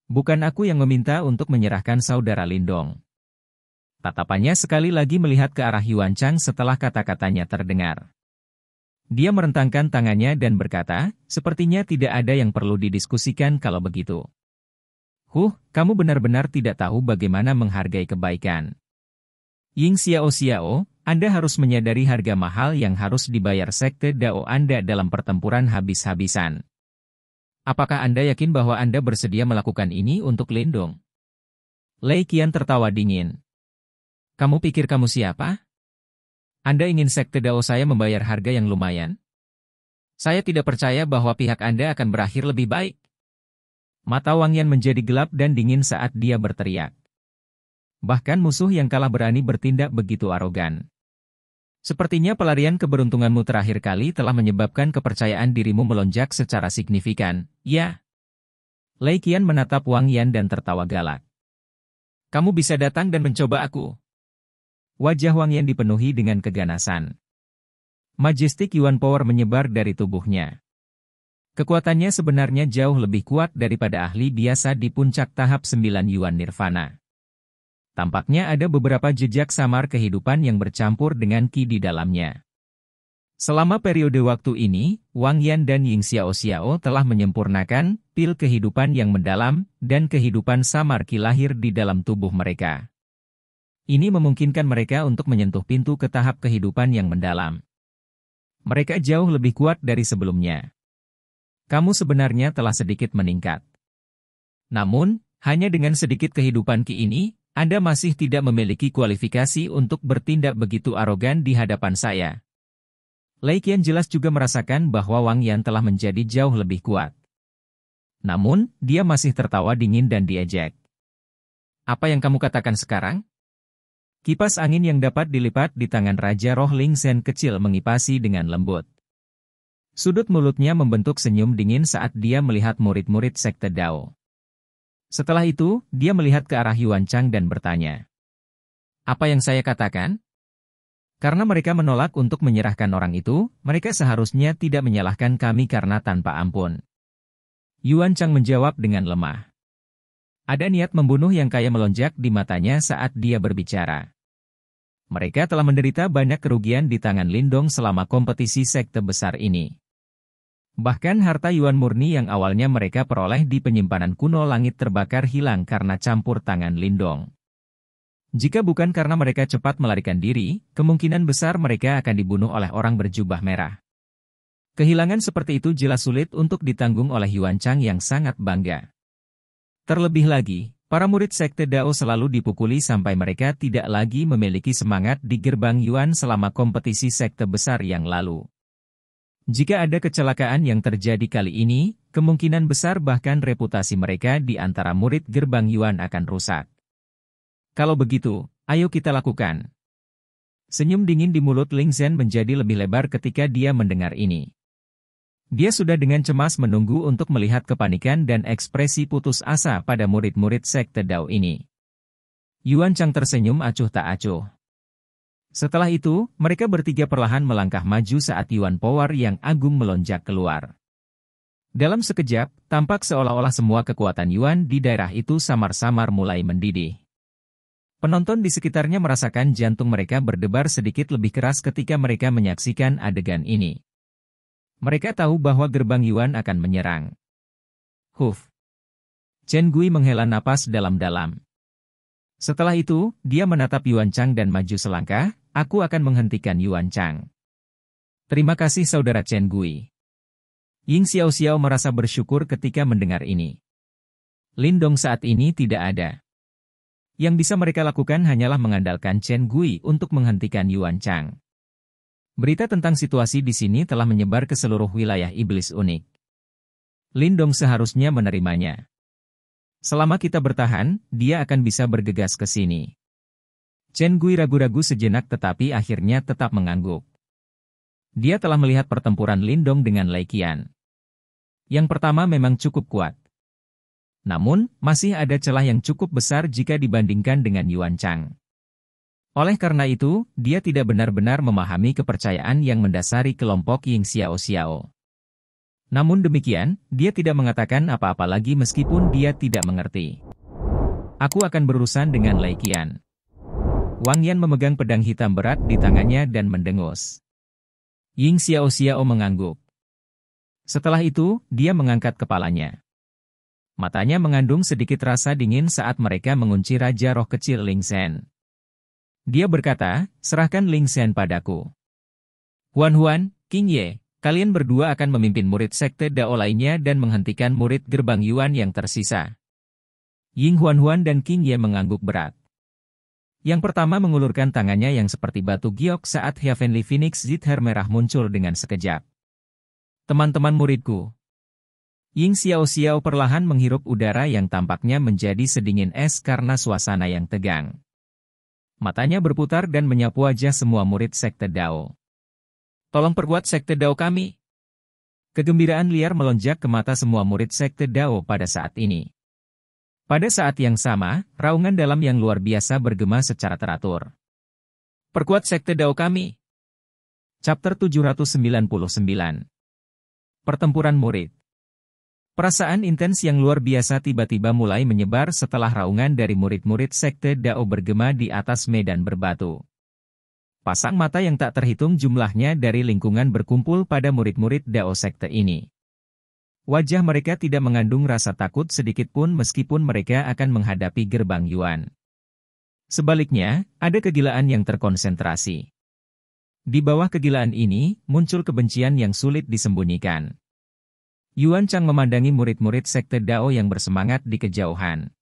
Speaker 1: Bukan aku yang meminta untuk menyerahkan saudara Lindong. Tatapannya sekali lagi melihat ke arah Yuan Chang setelah kata-katanya terdengar. Dia merentangkan tangannya dan berkata, sepertinya tidak ada yang perlu didiskusikan kalau begitu. Kamu benar-benar tidak tahu bagaimana menghargai kebaikan. Ying Xiao, Anda harus menyadari harga mahal yang harus dibayar sekte Dao Anda dalam pertempuran habis-habisan. Apakah Anda yakin bahwa Anda bersedia melakukan ini untuk Lindong? Lei Qian tertawa dingin. Kamu pikir kamu siapa? Anda ingin sekte Dao saya membayar harga yang lumayan? Saya tidak percaya bahwa pihak Anda akan berakhir lebih baik. Mata Wang Yan menjadi gelap dan dingin saat dia berteriak. Bahkan musuh yang kalah berani bertindak begitu arogan. Sepertinya pelarian keberuntunganmu terakhir kali telah menyebabkan kepercayaan dirimu melonjak secara signifikan, ya? Lei Qian menatap Wang Yan dan tertawa galak. Kamu bisa datang dan mencoba aku. Wajah Wang Yan dipenuhi dengan keganasan. Majestic Yuan Power menyebar dari tubuhnya. Kekuatannya sebenarnya jauh lebih kuat daripada ahli biasa di puncak tahap 9 Yuan Nirvana. Tampaknya ada beberapa jejak samar kehidupan yang bercampur dengan Qi di dalamnya. Selama periode waktu ini, Wang Yan dan Ying Xiao telah menyempurnakan pil kehidupan yang mendalam dan kehidupan samar Qi lahir di dalam tubuh mereka. Ini memungkinkan mereka untuk menyentuh pintu ke tahap kehidupan yang mendalam. Mereka jauh lebih kuat dari sebelumnya. Kamu sebenarnya telah sedikit meningkat. Namun, hanya dengan sedikit kehidupan Qi ini, Anda masih tidak memiliki kualifikasi untuk bertindak begitu arogan di hadapan saya. Lei Qian jelas juga merasakan bahwa Wang Yan telah menjadi jauh lebih kuat. Namun, dia masih tertawa dingin dan diejek. Apa yang kamu katakan sekarang? Kipas angin yang dapat dilipat di tangan Raja Roh Ling Zhen kecil mengipasi dengan lembut. Sudut mulutnya membentuk senyum dingin saat dia melihat murid-murid sekte Dao. Setelah itu, dia melihat ke arah Yuan Chang dan bertanya. Apa yang saya katakan? Karena mereka menolak untuk menyerahkan orang itu, mereka seharusnya tidak menyalahkan kami karena tanpa ampun. Yuan Chang menjawab dengan lemah. Ada niat membunuh yang kaya melonjak di matanya saat dia berbicara. Mereka telah menderita banyak kerugian di tangan Lindong selama kompetisi sekte besar ini. Bahkan harta Yuan murni yang awalnya mereka peroleh di penyimpanan kuno langit terbakar hilang karena campur tangan Lindong. Jika bukan karena mereka cepat melarikan diri, kemungkinan besar mereka akan dibunuh oleh orang berjubah merah. Kehilangan seperti itu jelas sulit untuk ditanggung oleh Yuan Chang yang sangat bangga. Terlebih lagi, para murid sekte Dao selalu dipukuli sampai mereka tidak lagi memiliki semangat di gerbang Yuan selama kompetisi sekte besar yang lalu. Jika ada kecelakaan yang terjadi kali ini, kemungkinan besar bahkan reputasi mereka di antara murid gerbang Yuan akan rusak. Kalau begitu, ayo kita lakukan. Senyum dingin di mulut Ling Zhen menjadi lebih lebar ketika dia mendengar ini. Dia sudah dengan cemas menunggu untuk melihat kepanikan dan ekspresi putus asa pada murid-murid sekte Dao ini. Yuan Chang tersenyum acuh tak acuh. Setelah itu, mereka bertiga perlahan melangkah maju saat Yuan Power yang agung melonjak keluar. Dalam sekejap, tampak seolah-olah semua kekuatan Yuan di daerah itu samar-samar mulai mendidih. Penonton di sekitarnya merasakan jantung mereka berdebar sedikit lebih keras ketika mereka menyaksikan adegan ini. Mereka tahu bahwa gerbang Yuan akan menyerang. Huf. Chen Gui menghela napas dalam-dalam. Setelah itu, dia menatap Yuan Chang dan maju selangkah, aku akan menghentikan Yuan Chang. Terima kasih saudara Chen Gui. Ying Xiao merasa bersyukur ketika mendengar ini. Lindong saat ini tidak ada. Yang bisa mereka lakukan hanyalah mengandalkan Chen Gui untuk menghentikan Yuan Chang. Berita tentang situasi di sini telah menyebar ke seluruh wilayah iblis unik. Lindong seharusnya menerimanya. Selama kita bertahan, dia akan bisa bergegas ke sini. Chen Gui ragu-ragu sejenak tetapi akhirnya tetap mengangguk. Dia telah melihat pertempuran Lindong dengan Lei Qian. Yang pertama memang cukup kuat. Namun, masih ada celah yang cukup besar jika dibandingkan dengan Yuan Chang. Oleh karena itu, dia tidak benar-benar memahami kepercayaan yang mendasari kelompok Ying Xiao. Namun demikian, dia tidak mengatakan apa-apa lagi meskipun dia tidak mengerti. Aku akan berurusan dengan Lei Qian. Wang Yan memegang pedang hitam berat di tangannya dan mendengus. Ying Xiao mengangguk. Setelah itu, dia mengangkat kepalanya. Matanya mengandung sedikit rasa dingin saat mereka mengunci Raja Roh Kecil Ling Zhen. Dia berkata, serahkan Ling Zhen padaku. Huan, King Ye, kalian berdua akan memimpin murid sekte Dao lainnya dan menghentikan murid gerbang Yuan yang tersisa. Ying Huan dan King Ye mengangguk berat. Yang pertama mengulurkan tangannya yang seperti batu giok saat Heavenly Phoenix zithar merah muncul dengan sekejap. Teman-teman muridku. Ying Xiao perlahan menghirup udara yang tampaknya menjadi sedingin es karena suasana yang tegang. Matanya berputar dan menyapu wajah semua murid sekte Dao. Tolong perkuat sekte Dao kami. Kegembiraan liar melonjak ke mata semua murid sekte Dao pada saat ini. Pada saat yang sama, raungan dalam yang luar biasa bergema secara teratur. Perkuat sekte Dao kami. Chapter 799. Pertempuran murid. Perasaan intens yang luar biasa tiba-tiba mulai menyebar setelah raungan dari murid-murid sekte Dao bergema di atas medan berbatu. Pasang mata yang tak terhitung jumlahnya dari lingkungan berkumpul pada murid-murid Dao sekte ini. Wajah mereka tidak mengandung rasa takut sedikitpun meskipun mereka akan menghadapi gerbang Yuan. Sebaliknya, ada kegilaan yang terkonsentrasi. Di bawah kegilaan ini, muncul kebencian yang sulit disembunyikan. Yuan Chang memandangi murid-murid sekte Dao yang bersemangat di kejauhan.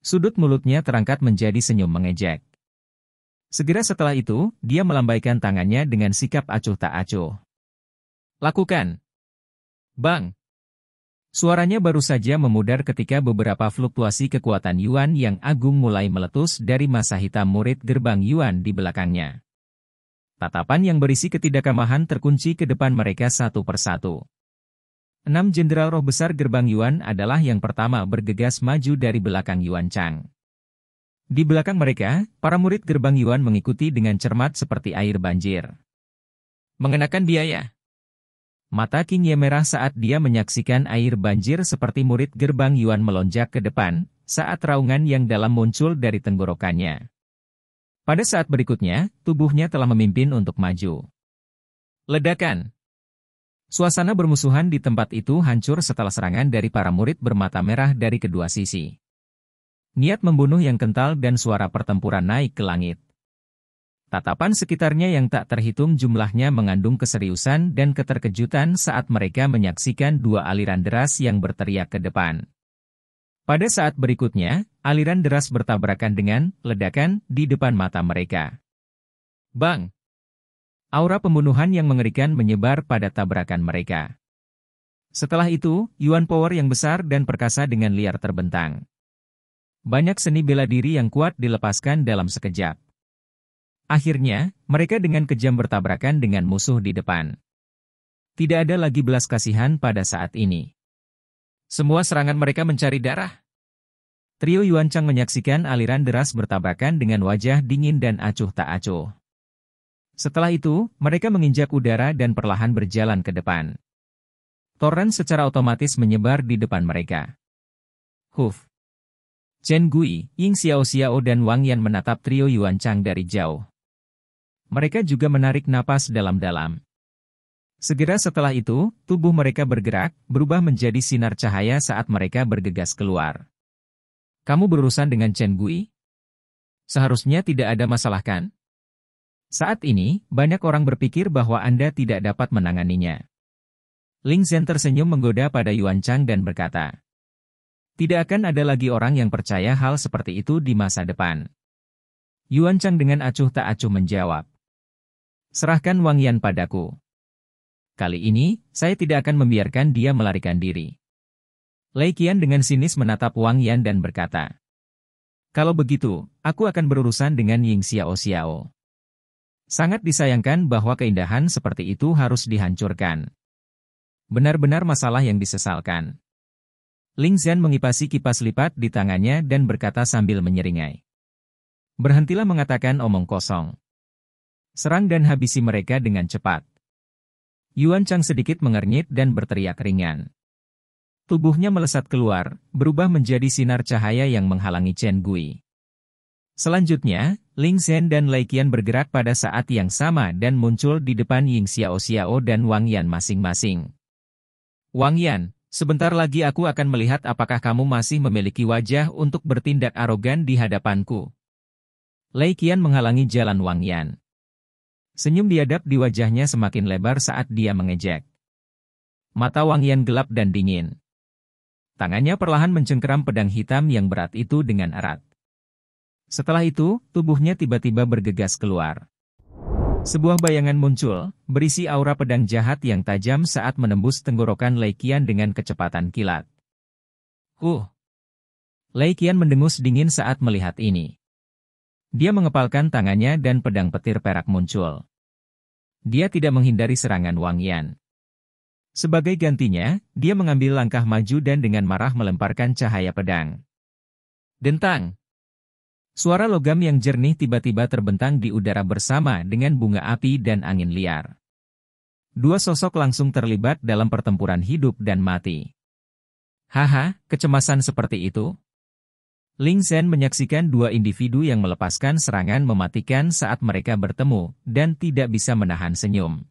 Speaker 1: Sudut mulutnya terangkat menjadi senyum mengejek. Segera setelah itu, dia melambaikan tangannya dengan sikap acuh tak acuh. Lakukan! Bang! Suaranya baru saja memudar ketika beberapa fluktuasi kekuatan Yuan yang agung mulai meletus dari masa hitam murid gerbang Yuan di belakangnya. Tatapan yang berisi ketidakkamahan terkunci ke depan mereka satu persatu. 6 jenderal roh besar gerbang Yuan adalah yang pertama bergegas maju dari belakang Yuan Chang. Di belakang mereka, para murid gerbang Yuan mengikuti dengan cermat seperti air banjir. Mengenakan biaya. Mata King Ye merah saat dia menyaksikan air banjir seperti murid gerbang Yuan melonjak ke depan, saat raungan yang dalam muncul dari tenggorokannya. Pada saat berikutnya, tubuhnya telah memimpin untuk maju. Ledakan. Suasana bermusuhan di tempat itu hancur setelah serangan dari para murid bermata merah dari kedua sisi. Niat membunuh yang kental dan suara pertempuran naik ke langit. Tatapan sekitarnya yang tak terhitung jumlahnya mengandung keseriusan dan keterkejutan saat mereka menyaksikan dua aliran deras yang berteriak ke depan. Pada saat berikutnya, aliran deras bertabrakan dengan ledakan di depan mata mereka. Bang! Aura pembunuhan yang mengerikan menyebar pada tabrakan mereka. Setelah itu, Yuan Power yang besar dan perkasa dengan liar terbentang. Banyak seni bela diri yang kuat dilepaskan dalam sekejap. Akhirnya, mereka dengan kejam bertabrakan dengan musuh di depan. Tidak ada lagi belas kasihan pada saat ini. Semua serangan mereka mencari darah. Trio Yuan Chang menyaksikan aliran deras bertabrakan dengan wajah dingin dan acuh tak acuh. Setelah itu, mereka menginjak udara dan perlahan berjalan ke depan. Toren secara otomatis menyebar di depan mereka. Huf. Chen Gui, Ying Xiao dan Wang Yan menatap trio Yuan Chang dari jauh. Mereka juga menarik napas dalam-dalam. Segera setelah itu, tubuh mereka bergerak, berubah menjadi sinar cahaya saat mereka bergegas keluar. Kamu berurusan dengan Chen Gui? Seharusnya tidak ada masalah kan? Saat ini, banyak orang berpikir bahwa Anda tidak dapat menanganinya. Ling Zhen tersenyum menggoda pada Yuan Chang dan berkata, tidak akan ada lagi orang yang percaya hal seperti itu di masa depan. Yuan Chang dengan acuh tak acuh menjawab, serahkan Wang Yan padaku. Kali ini, saya tidak akan membiarkan dia melarikan diri. Lei Qian dengan sinis menatap Wang Yan dan berkata, kalau begitu, aku akan berurusan dengan Ying Xiao. Sangat disayangkan bahwa keindahan seperti itu harus dihancurkan. Benar-benar masalah yang disesalkan. Ling Zhen mengipasi kipas lipat di tangannya dan berkata sambil menyeringai. Berhentilah mengatakan omong kosong. Serang dan habisi mereka dengan cepat. Yuan Chang sedikit mengernyit dan berteriak ringan. Tubuhnya melesat keluar, berubah menjadi sinar cahaya yang menghalangi Chen Gui. Selanjutnya, Ling Zhen dan Lei Qian bergerak pada saat yang sama dan muncul di depan Ying Xiao dan Wang Yan masing-masing. Wang Yan, sebentar lagi aku akan melihat apakah kamu masih memiliki wajah untuk bertindak arogan di hadapanku. Lei Qian menghalangi jalan Wang Yan. Senyum biadab di wajahnya semakin lebar saat dia mengejek. Mata Wang Yan gelap dan dingin. Tangannya perlahan mencengkeram pedang hitam yang berat itu dengan erat. Setelah itu, tubuhnya tiba-tiba bergegas keluar. Sebuah bayangan muncul, berisi aura pedang jahat yang tajam saat menembus tenggorokan Lei Qian dengan kecepatan kilat. Lei Qian mendengus dingin saat melihat ini. Dia mengepalkan tangannya dan pedang petir perak muncul. Dia tidak menghindari serangan Wang Yan. Sebagai gantinya, dia mengambil langkah maju dan dengan marah melemparkan cahaya pedang. Dentang! Suara logam yang jernih tiba-tiba terbentang di udara bersama dengan bunga api dan angin liar. Dua sosok langsung terlibat dalam pertempuran hidup dan mati. Haha, kecemasan seperti itu? Ling Zhen menyaksikan dua individu yang melepaskan serangan mematikan saat mereka bertemu, dan tidak bisa menahan senyum.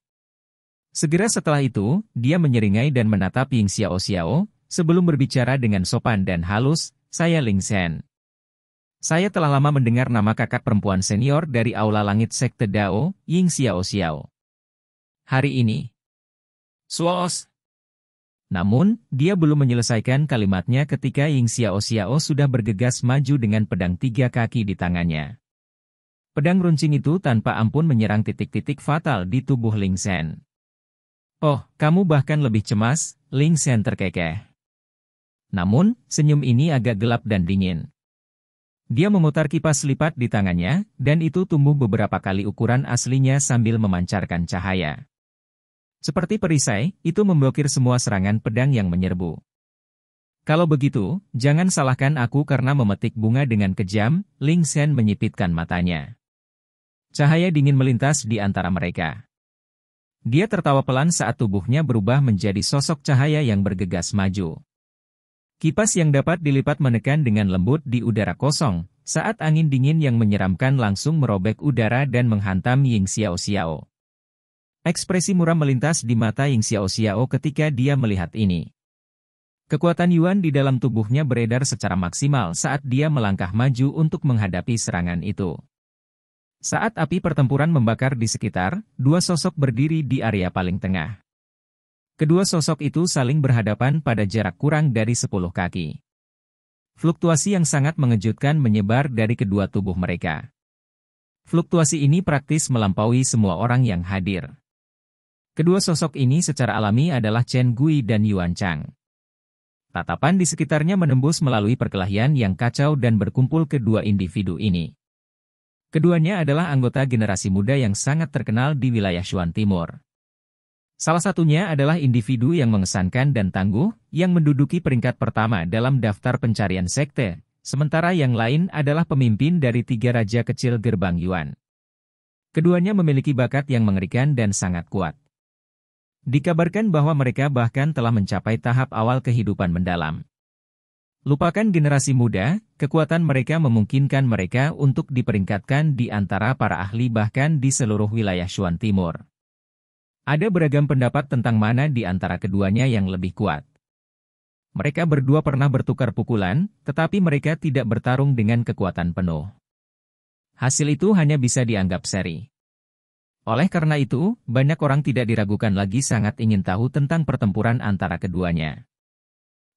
Speaker 1: Segera setelah itu, dia menyeringai dan menatap Ying Xiao, sebelum berbicara dengan sopan dan halus, saya Ling Zhen. Saya telah lama mendengar nama kakak perempuan senior dari Aula Langit Sekte Dao, Ying Xiao. Hari ini. Suos. Namun, dia belum menyelesaikan kalimatnya ketika Ying Xiao sudah bergegas maju dengan pedang 3 kaki di tangannya. Pedang runcing itu tanpa ampun menyerang titik-titik fatal di tubuh Ling Zhen. Oh, kamu bahkan lebih cemas, Ling Zhen terkekeh. Namun, senyum ini agak gelap dan dingin. Dia memutar kipas lipat di tangannya, dan itu tumbuh beberapa kali ukuran aslinya sambil memancarkan cahaya. Seperti perisai, itu memblokir semua serangan pedang yang menyerbu. Kalau begitu, jangan salahkan aku karena memetik bunga dengan kejam, Ling Zhen menyipitkan matanya. Cahaya dingin melintas di antara mereka. Dia tertawa pelan saat tubuhnya berubah menjadi sosok cahaya yang bergegas maju. Kipas yang dapat dilipat menekan dengan lembut di udara kosong, saat angin dingin yang menyeramkan langsung merobek udara dan menghantam Ying Xiaoxiao. Ekspresi muram melintas di mata Ying Xiaoxiao ketika dia melihat ini. Kekuatan Yuan di dalam tubuhnya beredar secara maksimal saat dia melangkah maju untuk menghadapi serangan itu. Saat api pertempuran membakar di sekitar, dua sosok berdiri di area paling tengah. Kedua sosok itu saling berhadapan pada jarak kurang dari 10 kaki. Fluktuasi yang sangat mengejutkan menyebar dari kedua tubuh mereka. Fluktuasi ini praktis melampaui semua orang yang hadir. Kedua sosok ini secara alami adalah Chen Gui dan Yuan Chang. Tatapan di sekitarnya menembus melalui perkelahian yang kacau dan berkumpul kedua individu ini. Keduanya adalah anggota generasi muda yang sangat terkenal di wilayah Shuan Timur. Salah satunya adalah individu yang mengesankan dan tangguh, yang menduduki peringkat pertama dalam daftar pencarian sekte, sementara yang lain adalah pemimpin dari 3 raja kecil gerbang Yuan. Keduanya memiliki bakat yang mengerikan dan sangat kuat. Dikabarkan bahwa mereka bahkan telah mencapai tahap awal kehidupan mendalam. Lupakan generasi muda, kekuatan mereka memungkinkan mereka untuk diperingkatkan di antara para ahli bahkan di seluruh wilayah Shuan Timur. Ada beragam pendapat tentang mana di antara keduanya yang lebih kuat. Mereka berdua pernah bertukar pukulan, tetapi mereka tidak bertarung dengan kekuatan penuh. Hasil itu hanya bisa dianggap seri. Oleh karena itu, banyak orang tidak diragukan lagi sangat ingin tahu tentang pertempuran antara keduanya.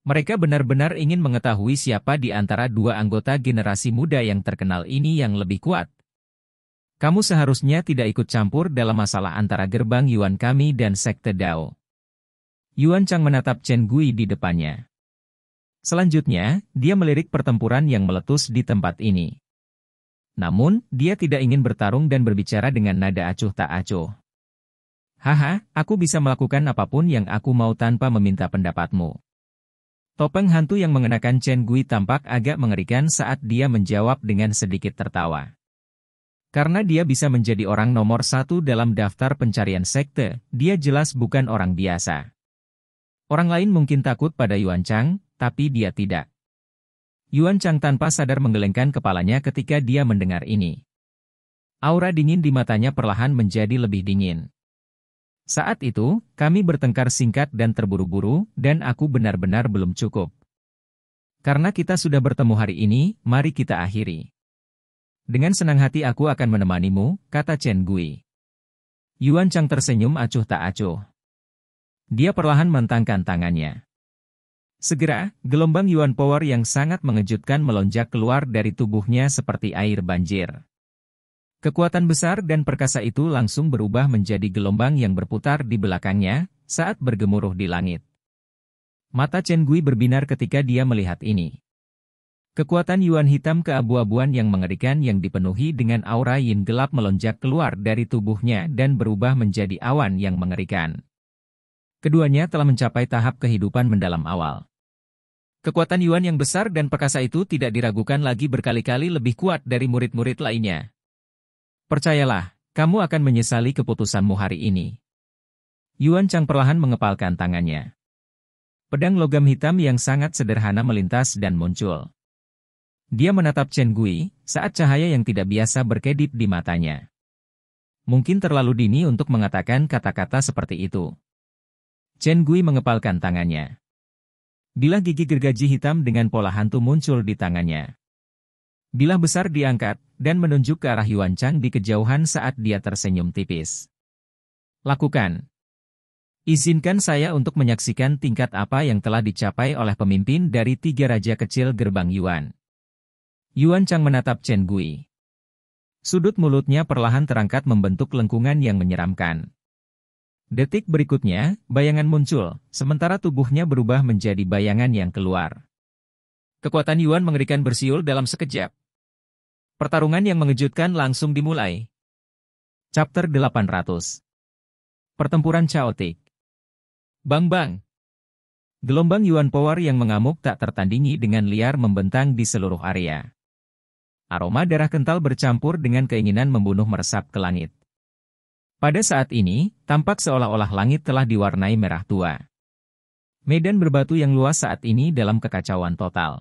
Speaker 1: Mereka benar-benar ingin mengetahui siapa di antara dua anggota generasi muda yang terkenal ini yang lebih kuat. Kamu seharusnya tidak ikut campur dalam masalah antara gerbang Yuan kami dan Sekte Dao. Yuan Chang menatap Chen Gui di depannya. Selanjutnya, dia melirik pertempuran yang meletus di tempat ini. Namun, dia tidak ingin bertarung dan berbicara dengan nada acuh tak acuh. Haha, aku bisa melakukan apapun yang aku mau tanpa meminta pendapatmu. Topeng hantu yang mengenakan Chen Gui tampak agak mengerikan saat dia menjawab dengan sedikit tertawa. Karena dia bisa menjadi orang nomor 1 dalam daftar pencarian sekte, dia jelas bukan orang biasa. Orang lain mungkin takut pada Yuan Chang, tapi dia tidak. Yuan Chang tanpa sadar menggelengkan kepalanya ketika dia mendengar ini. Aura dingin di matanya perlahan menjadi lebih dingin. Saat itu, kami bertengkar singkat dan terburu-buru, dan aku benar-benar belum cukup. Karena kita sudah bertemu hari ini, mari kita akhiri. Dengan senang hati aku akan menemanimu, kata Chen Gui. Yuan Chang tersenyum acuh tak acuh. Dia perlahan mentangkan tangannya. Segera, gelombang Yuan Power yang sangat mengejutkan melonjak keluar dari tubuhnya seperti air banjir. Kekuatan besar dan perkasa itu langsung berubah menjadi gelombang yang berputar di belakangnya, saat bergemuruh di langit. Mata Chen Gui berbinar ketika dia melihat ini. Kekuatan Yuan hitam keabu-abuan yang mengerikan yang dipenuhi dengan aura yin gelap melonjak keluar dari tubuhnya dan berubah menjadi awan yang mengerikan. Keduanya telah mencapai tahap kehidupan mendalam awal. Kekuatan Yuan yang besar dan perkasa itu tidak diragukan lagi berkali-kali lebih kuat dari murid-murid lainnya. Percayalah, kamu akan menyesali keputusanmu hari ini. Yuan Chang perlahan mengepalkan tangannya. Pedang logam hitam yang sangat sederhana melintas dan muncul. Dia menatap Chen Gui, saat cahaya yang tidak biasa berkedip di matanya. Mungkin terlalu dini untuk mengatakan kata-kata seperti itu. Chen Gui mengepalkan tangannya. Bilah gigi gergaji hitam dengan pola hantu muncul di tangannya. Bilah besar diangkat, dan menunjuk ke arah Yuan Chang di kejauhan saat dia tersenyum tipis. Lakukan. Izinkan saya untuk menyaksikan tingkat apa yang telah dicapai oleh pemimpin dari 3 raja kecil gerbang Yuan. Yuan Chang menatap Chen Gui. Sudut mulutnya perlahan terangkat membentuk lengkungan yang menyeramkan. Detik berikutnya, bayangan muncul, sementara tubuhnya berubah menjadi bayangan yang keluar. Kekuatan Yuan mengerikan bersiul dalam sekejap. Pertarungan yang mengejutkan langsung dimulai. Chapter 800. Pertempuran Chaotic. Bang-bang. Gelombang Yuan Power yang mengamuk tak tertandingi dengan liar membentang di seluruh area. Aroma darah kental bercampur dengan keinginan membunuh meresap ke langit. Pada saat ini, tampak seolah-olah langit telah diwarnai merah tua. Medan berbatu yang luas saat ini dalam kekacauan total.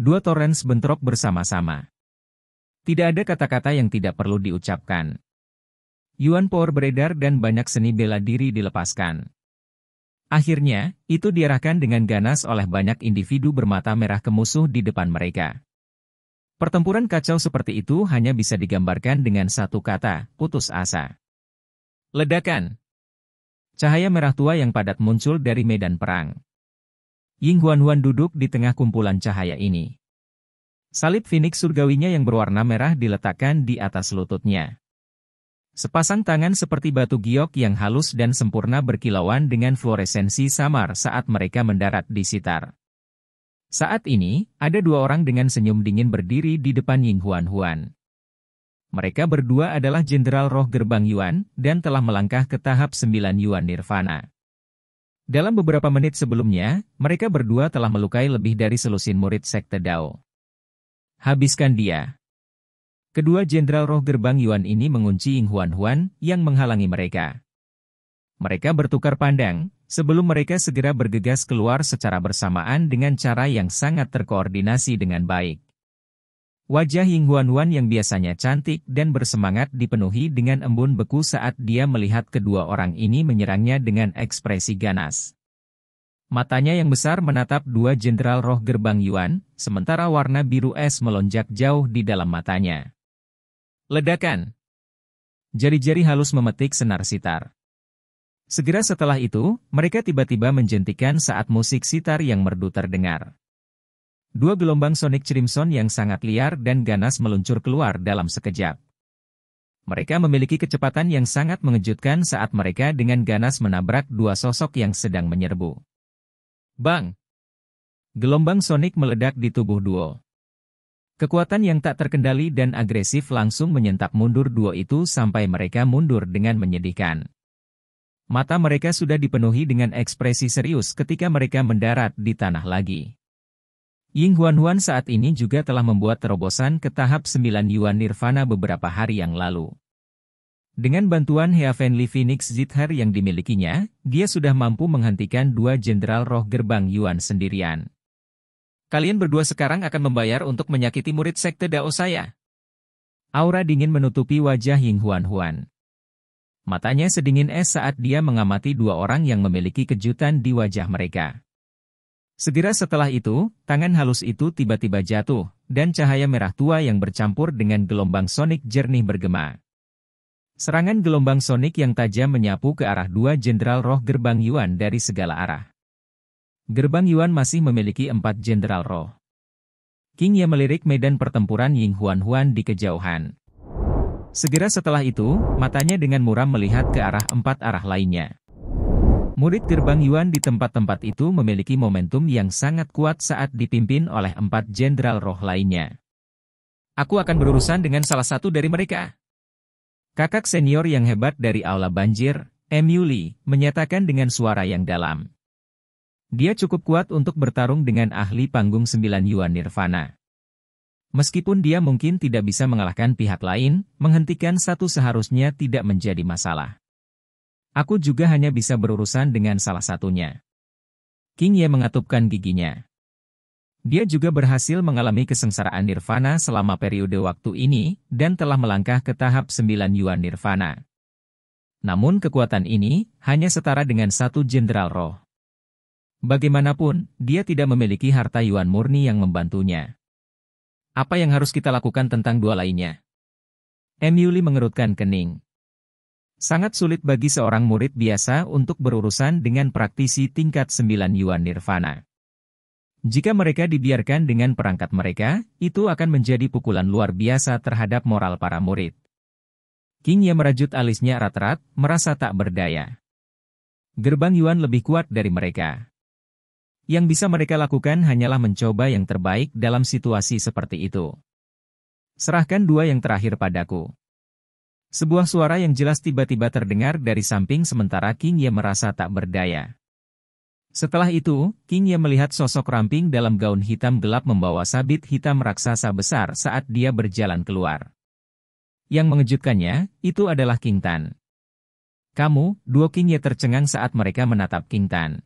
Speaker 1: Dua torrents bentrok bersama-sama. Tidak ada kata-kata yang tidak perlu diucapkan. Yuan power beredar dan banyak seni bela diri dilepaskan. Akhirnya, itu diarahkan dengan ganas oleh banyak individu bermata merah ke musuh di depan mereka. Pertempuran kacau seperti itu hanya bisa digambarkan dengan satu kata, putus asa. Ledakan. Cahaya merah tua yang padat muncul dari medan perang. Ying Huan-Huan duduk di tengah kumpulan cahaya ini. Salib Phoenix surgawinya yang berwarna merah diletakkan di atas lututnya. Sepasang tangan seperti batu giok yang halus dan sempurna berkilauan dengan fluoresensi samar saat mereka mendarat di sitar. Saat ini, ada dua orang dengan senyum dingin berdiri di depan Ying Huan-Huan. Mereka berdua adalah Jenderal Roh Gerbang Yuan, dan telah melangkah ke tahap 9 Yuan Nirvana. Dalam beberapa menit sebelumnya, mereka berdua telah melukai lebih dari selusin murid Sekte Dao. Habiskan dia. Kedua Jenderal Roh Gerbang Yuan ini mengunci Ying Huan-Huan yang menghalangi mereka. Mereka bertukar pandang, sebelum mereka segera bergegas keluar secara bersamaan dengan cara yang sangat terkoordinasi dengan baik. Wajah Ying Huan-Huan yang biasanya cantik dan bersemangat dipenuhi dengan embun beku saat dia melihat kedua orang ini menyerangnya dengan ekspresi ganas. Matanya yang besar menatap dua Jenderal Roh Gerbang Yuan, sementara warna biru es melonjak jauh di dalam matanya. Ledakan. Jari-jari halus memetik senar sitar. Segera setelah itu, mereka tiba-tiba menjentikan saat musik sitar yang merdu terdengar. Dua gelombang Sonic Crimson yang sangat liar dan ganas meluncur keluar dalam sekejap. Mereka memiliki kecepatan yang sangat mengejutkan saat mereka dengan ganas menabrak dua sosok yang sedang menyerbu. Bang! Gelombang Sonic meledak di tubuh duo. Kekuatan yang tak terkendali dan agresif langsung menyentak mundur duo itu sampai mereka mundur dengan menyedihkan. Mata mereka sudah dipenuhi dengan ekspresi serius ketika mereka mendarat di tanah lagi. Ying Huan-Huan saat ini juga telah membuat terobosan ke tahap 9 Yuan Nirvana beberapa hari yang lalu. Dengan bantuan Heavenly Phoenix Zither yang dimilikinya, dia sudah mampu menghentikan dua Jenderal Roh Gerbang Yuan sendirian. Kalian berdua sekarang akan membayar untuk menyakiti murid Sekte Dao saya. Aura dingin menutupi wajah Ying Huan-Huan. Matanya sedingin es saat dia mengamati dua orang yang memiliki kejutan di wajah mereka. Segera setelah itu, tangan halus itu tiba-tiba jatuh, dan cahaya merah tua yang bercampur dengan gelombang sonik jernih bergema. Serangan gelombang sonik yang tajam menyapu ke arah dua Jenderal Roh Gerbang Yuan dari segala arah. Gerbang Yuan masih memiliki 4 Jenderal Roh. King Ye melirik medan pertempuran Ying Huan-Huan di kejauhan. Segera setelah itu, matanya dengan muram melihat ke arah 4 arah lainnya. Murid Gerbang Yuan di tempat-tempat itu memiliki momentum yang sangat kuat saat dipimpin oleh 4 Jenderal Roh lainnya. Aku akan berurusan dengan salah satu dari mereka. Kakak senior yang hebat dari Aula Banjir, Emily, menyatakan dengan suara yang dalam. Dia cukup kuat untuk bertarung dengan ahli panggung 9 Yuan Nirvana. Meskipun dia mungkin tidak bisa mengalahkan pihak lain, menghentikan satu seharusnya tidak menjadi masalah. Aku juga hanya bisa berurusan dengan salah satunya. King Ye mengatupkan giginya. Dia juga berhasil mengalami kesengsaraan Nirvana selama periode waktu ini, dan telah melangkah ke tahap 9 Yuan Nirvana. Namun kekuatan ini, hanya setara dengan satu Jenderal Roh. Bagaimanapun, dia tidak memiliki harta Yuan murni yang membantunya. Apa yang harus kita lakukan tentang dua lainnya? Emily mengerutkan kening. Sangat sulit bagi seorang murid biasa untuk berurusan dengan praktisi tingkat 9 Yuan Nirvana. Jika mereka dibiarkan dengan perangkat mereka, itu akan menjadi pukulan luar biasa terhadap moral para murid. King Ye merajut alisnya erat-erat, merasa tak berdaya. Gerbang Yuan lebih kuat dari mereka. Yang bisa mereka lakukan hanyalah mencoba yang terbaik dalam situasi seperti itu. Serahkan dua yang terakhir padaku. Sebuah suara yang jelas tiba-tiba terdengar dari samping sementara King Ye merasa tak berdaya. Setelah itu, King Ye melihat sosok ramping dalam gaun hitam gelap membawa sabit hitam raksasa besar saat dia berjalan keluar. Yang mengejutkannya, itu adalah King Tan. Kamu, duo King Ye tercengang saat mereka menatap King Tan.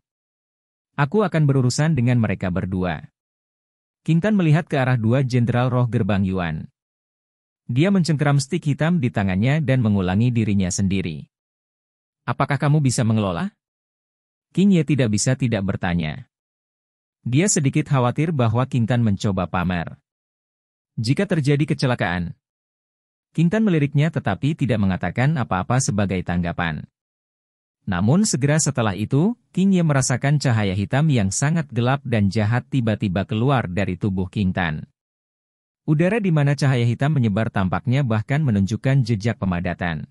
Speaker 1: Aku akan berurusan dengan mereka berdua. King Tan melihat ke arah dua jenderal roh gerbang Yuan. Dia mencengkeram stik hitam di tangannya dan mengulangi dirinya sendiri. Apakah kamu bisa mengelola? King Ye tidak bisa tidak bertanya. Dia sedikit khawatir bahwa King Tan mencoba pamer. Jika terjadi kecelakaan, King Tan meliriknya tetapi tidak mengatakan apa-apa sebagai tanggapan. Namun segera setelah itu, King Ye merasakan cahaya hitam yang sangat gelap dan jahat tiba-tiba keluar dari tubuh King Tan. Udara di mana cahaya hitam menyebar tampaknya bahkan menunjukkan jejak pemadatan.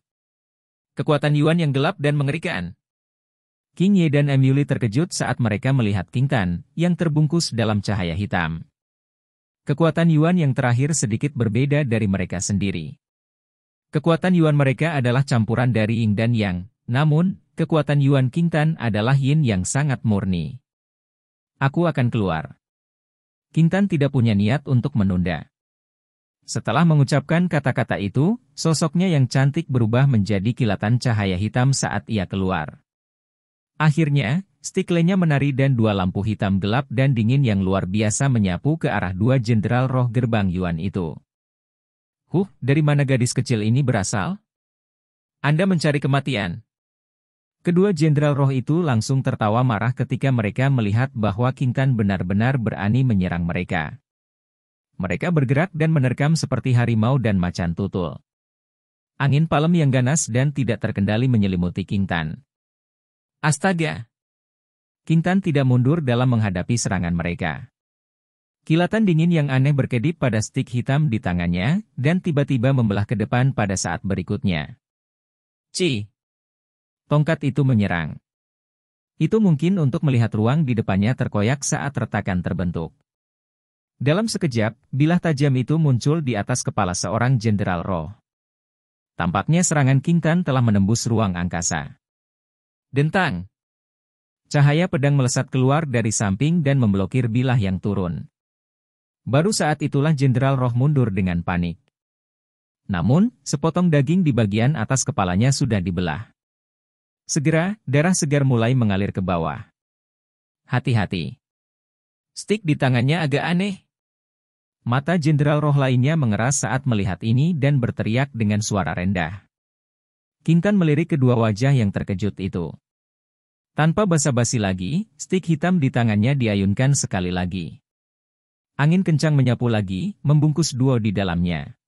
Speaker 1: Kekuatan Yuan yang gelap dan mengerikan. King Ye dan Emily terkejut saat mereka melihat King Tan, yang terbungkus dalam cahaya hitam. Kekuatan Yuan yang terakhir sedikit berbeda dari mereka sendiri. Kekuatan Yuan mereka adalah campuran dari Yin dan Yang, namun, kekuatan Yuan King Tan adalah Yin yang sangat murni. Aku akan keluar. King Tan tidak punya niat untuk menunda. Setelah mengucapkan kata-kata itu, sosoknya yang cantik berubah menjadi kilatan cahaya hitam saat ia keluar. Akhirnya, stik lainnya menari dan dua lampu hitam gelap dan dingin yang luar biasa menyapu ke arah dua jenderal roh gerbang Yuan itu. Dari mana gadis kecil ini berasal? Anda mencari kematian. Kedua jenderal roh itu langsung tertawa marah ketika mereka melihat bahwa King Tan benar-benar berani menyerang mereka. Mereka bergerak dan menerkam seperti harimau dan macan tutul. Angin palem yang ganas dan tidak terkendali menyelimuti King Tan. Astaga! King Tan tidak mundur dalam menghadapi serangan mereka. Kilatan dingin yang aneh berkedip pada stik hitam di tangannya, dan tiba-tiba membelah ke depan pada saat berikutnya. Tongkat itu menyerang. Itu mungkin untuk melihat ruang di depannya terkoyak saat retakan terbentuk. Dalam sekejap, bilah tajam itu muncul di atas kepala seorang jenderal roh. Tampaknya serangan King Tan telah menembus ruang angkasa. Dentang! Cahaya pedang melesat keluar dari samping dan memblokir bilah yang turun. Baru saat itulah jenderal roh mundur dengan panik. Namun, sepotong daging di bagian atas kepalanya sudah dibelah. Segera, darah segar mulai mengalir ke bawah. Hati-hati. Stik di tangannya agak aneh. Mata jenderal roh lainnya mengeras saat melihat ini dan berteriak dengan suara rendah. King Tan melirik kedua wajah yang terkejut itu. Tanpa basa-basi lagi, stik hitam di tangannya diayunkan sekali lagi. Angin kencang menyapu lagi, membungkus duo di dalamnya.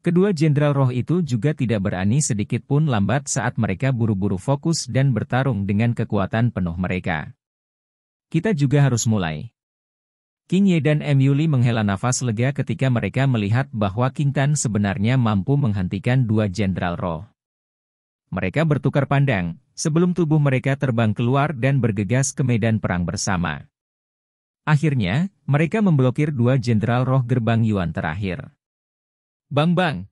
Speaker 1: Kedua jenderal roh itu juga tidak berani sedikit pun lambat saat mereka buru-buru fokus dan bertarung dengan kekuatan penuh mereka. Kita juga harus mulai. King Ye dan Emily menghela nafas lega ketika mereka melihat bahwa King Tan sebenarnya mampu menghentikan dua jenderal roh. Mereka bertukar pandang, sebelum tubuh mereka terbang keluar dan bergegas ke medan perang bersama. Akhirnya, mereka memblokir dua jenderal roh gerbang Yuan terakhir. Bang!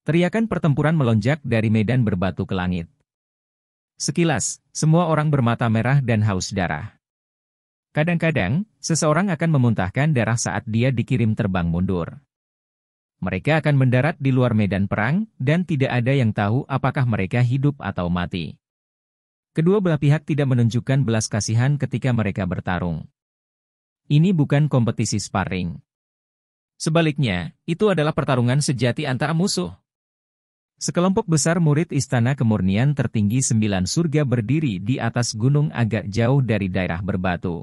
Speaker 1: Teriakan pertempuran melonjak dari medan berbatu ke langit. Sekilas, semua orang bermata merah dan haus darah. Kadang-kadang, seseorang akan memuntahkan darah saat dia dikirim terbang mundur. Mereka akan mendarat di luar medan perang, dan tidak ada yang tahu apakah mereka hidup atau mati. Kedua belah pihak tidak menunjukkan belas kasihan ketika mereka bertarung. Ini bukan kompetisi sparring. Sebaliknya, itu adalah pertarungan sejati antara musuh. Sekelompok besar murid Istana Kemurnian tertinggi 9 surga berdiri di atas gunung agak jauh dari daerah berbatu.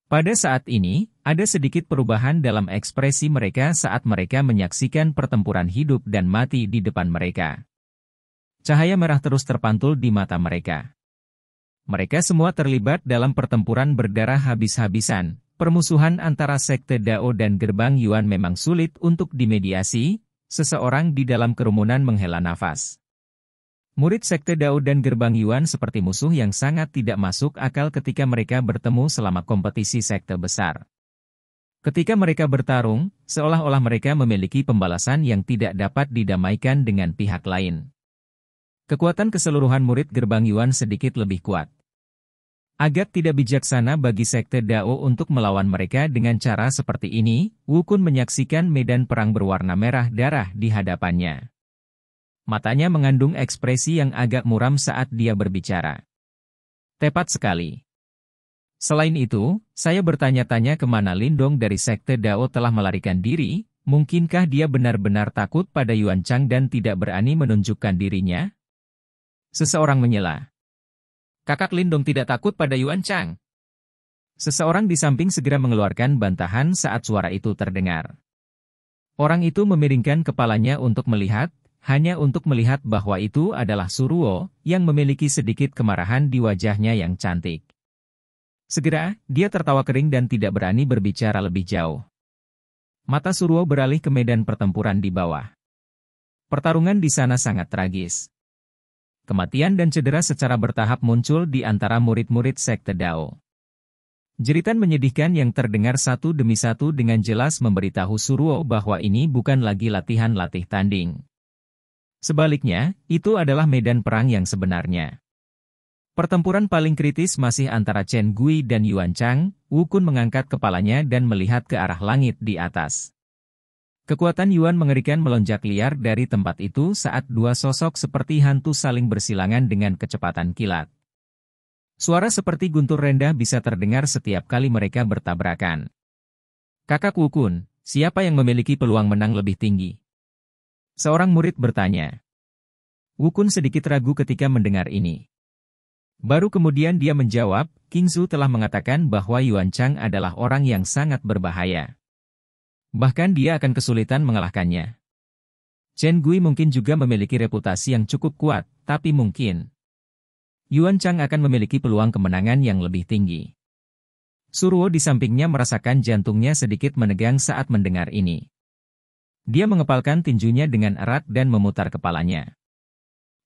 Speaker 1: Pada saat ini, ada sedikit perubahan dalam ekspresi mereka saat mereka menyaksikan pertempuran hidup dan mati di depan mereka. Cahaya merah terus terpantul di mata mereka. Mereka semua terlibat dalam pertempuran berdarah habis-habisan. Permusuhan antara sekte Dao dan gerbang Yuan memang sulit untuk dimediasi. Seseorang di dalam kerumunan menghela nafas. Murid sekte Dao dan gerbang Yuan seperti musuh yang sangat tidak masuk akal ketika mereka bertemu selama kompetisi sekte besar. Ketika mereka bertarung, seolah-olah mereka memiliki pembalasan yang tidak dapat didamaikan dengan pihak lain. Kekuatan keseluruhan murid gerbang Yuan sedikit lebih kuat. Agak tidak bijaksana bagi sekte Dao untuk melawan mereka dengan cara seperti ini. Wu Kun menyaksikan medan perang berwarna merah darah di hadapannya. Matanya mengandung ekspresi yang agak muram saat dia berbicara. Tepat sekali. Selain itu, saya bertanya-tanya kemana Lindong dari Sekte Dao telah melarikan diri, mungkinkah dia benar-benar takut pada Yuan Chang dan tidak berani menunjukkan dirinya? Seseorang menyela. Kakak Lindong tidak takut pada Yuan Chang. Seseorang di samping segera mengeluarkan bantahan saat suara itu terdengar. Orang itu memiringkan kepalanya untuk melihat, hanya untuk melihat bahwa itu adalah Suruo, yang memiliki sedikit kemarahan di wajahnya yang cantik. Segera, dia tertawa kering dan tidak berani berbicara lebih jauh. Mata Suruo beralih ke medan pertempuran di bawah. Pertarungan di sana sangat tragis. Kematian dan cedera secara bertahap muncul di antara murid-murid Sekte Dao. Jeritan menyedihkan yang terdengar satu demi satu dengan jelas memberitahu Suruo bahwa ini bukan lagi latihan latih tanding. Sebaliknya, itu adalah medan perang yang sebenarnya. Pertempuran paling kritis masih antara Chen Gui dan Yuan Chang. Wu Kun mengangkat kepalanya dan melihat ke arah langit di atas. Kekuatan Yuan mengerikan melonjak liar dari tempat itu saat dua sosok seperti hantu saling bersilangan dengan kecepatan kilat. Suara seperti guntur rendah bisa terdengar setiap kali mereka bertabrakan. Kakak Wu Kun, siapa yang memiliki peluang menang lebih tinggi? Seorang murid bertanya. Wu Kun sedikit ragu ketika mendengar ini. Baru kemudian dia menjawab, King Zhu telah mengatakan bahwa Yuan Chang adalah orang yang sangat berbahaya. Bahkan dia akan kesulitan mengalahkannya. Chen Gui mungkin juga memiliki reputasi yang cukup kuat, tapi mungkin Yuan Chang akan memiliki peluang kemenangan yang lebih tinggi. Suruo di sampingnya merasakan jantungnya sedikit menegang saat mendengar ini. Dia mengepalkan tinjunya dengan erat dan memutar kepalanya.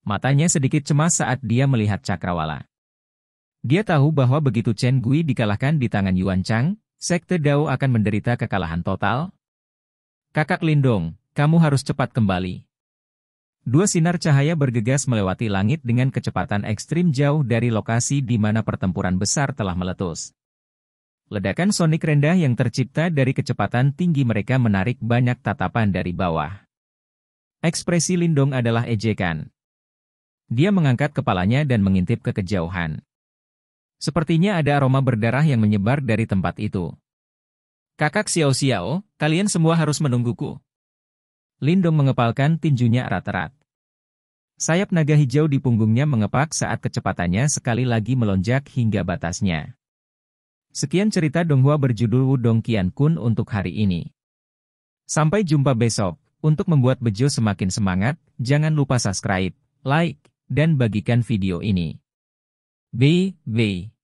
Speaker 1: Matanya sedikit cemas saat dia melihat cakrawala. Dia tahu bahwa begitu Chen Gui dikalahkan di tangan Yuan Chang, Sekte Dao akan menderita kekalahan total. Kakak Lindong, kamu harus cepat kembali. Dua sinar cahaya bergegas melewati langit dengan kecepatan ekstrim jauh dari lokasi di mana pertempuran besar telah meletus. Ledakan sonik rendah yang tercipta dari kecepatan tinggi mereka menarik banyak tatapan dari bawah. Ekspresi Lindong adalah ejekan. Dia mengangkat kepalanya dan mengintip ke kejauhan. Sepertinya ada aroma berdarah yang menyebar dari tempat itu. Kakak Xiao Xiao, kalian semua harus menungguku. Lindong mengepalkan tinjunya erat-erat. Sayap naga hijau di punggungnya mengepak saat kecepatannya sekali lagi melonjak hingga batasnya. Sekian cerita Donghua berjudul Wudong Qiankun untuk hari ini. Sampai jumpa besok. Untuk membuat Bejo semakin semangat, jangan lupa subscribe, like, dan bagikan video ini. Bye.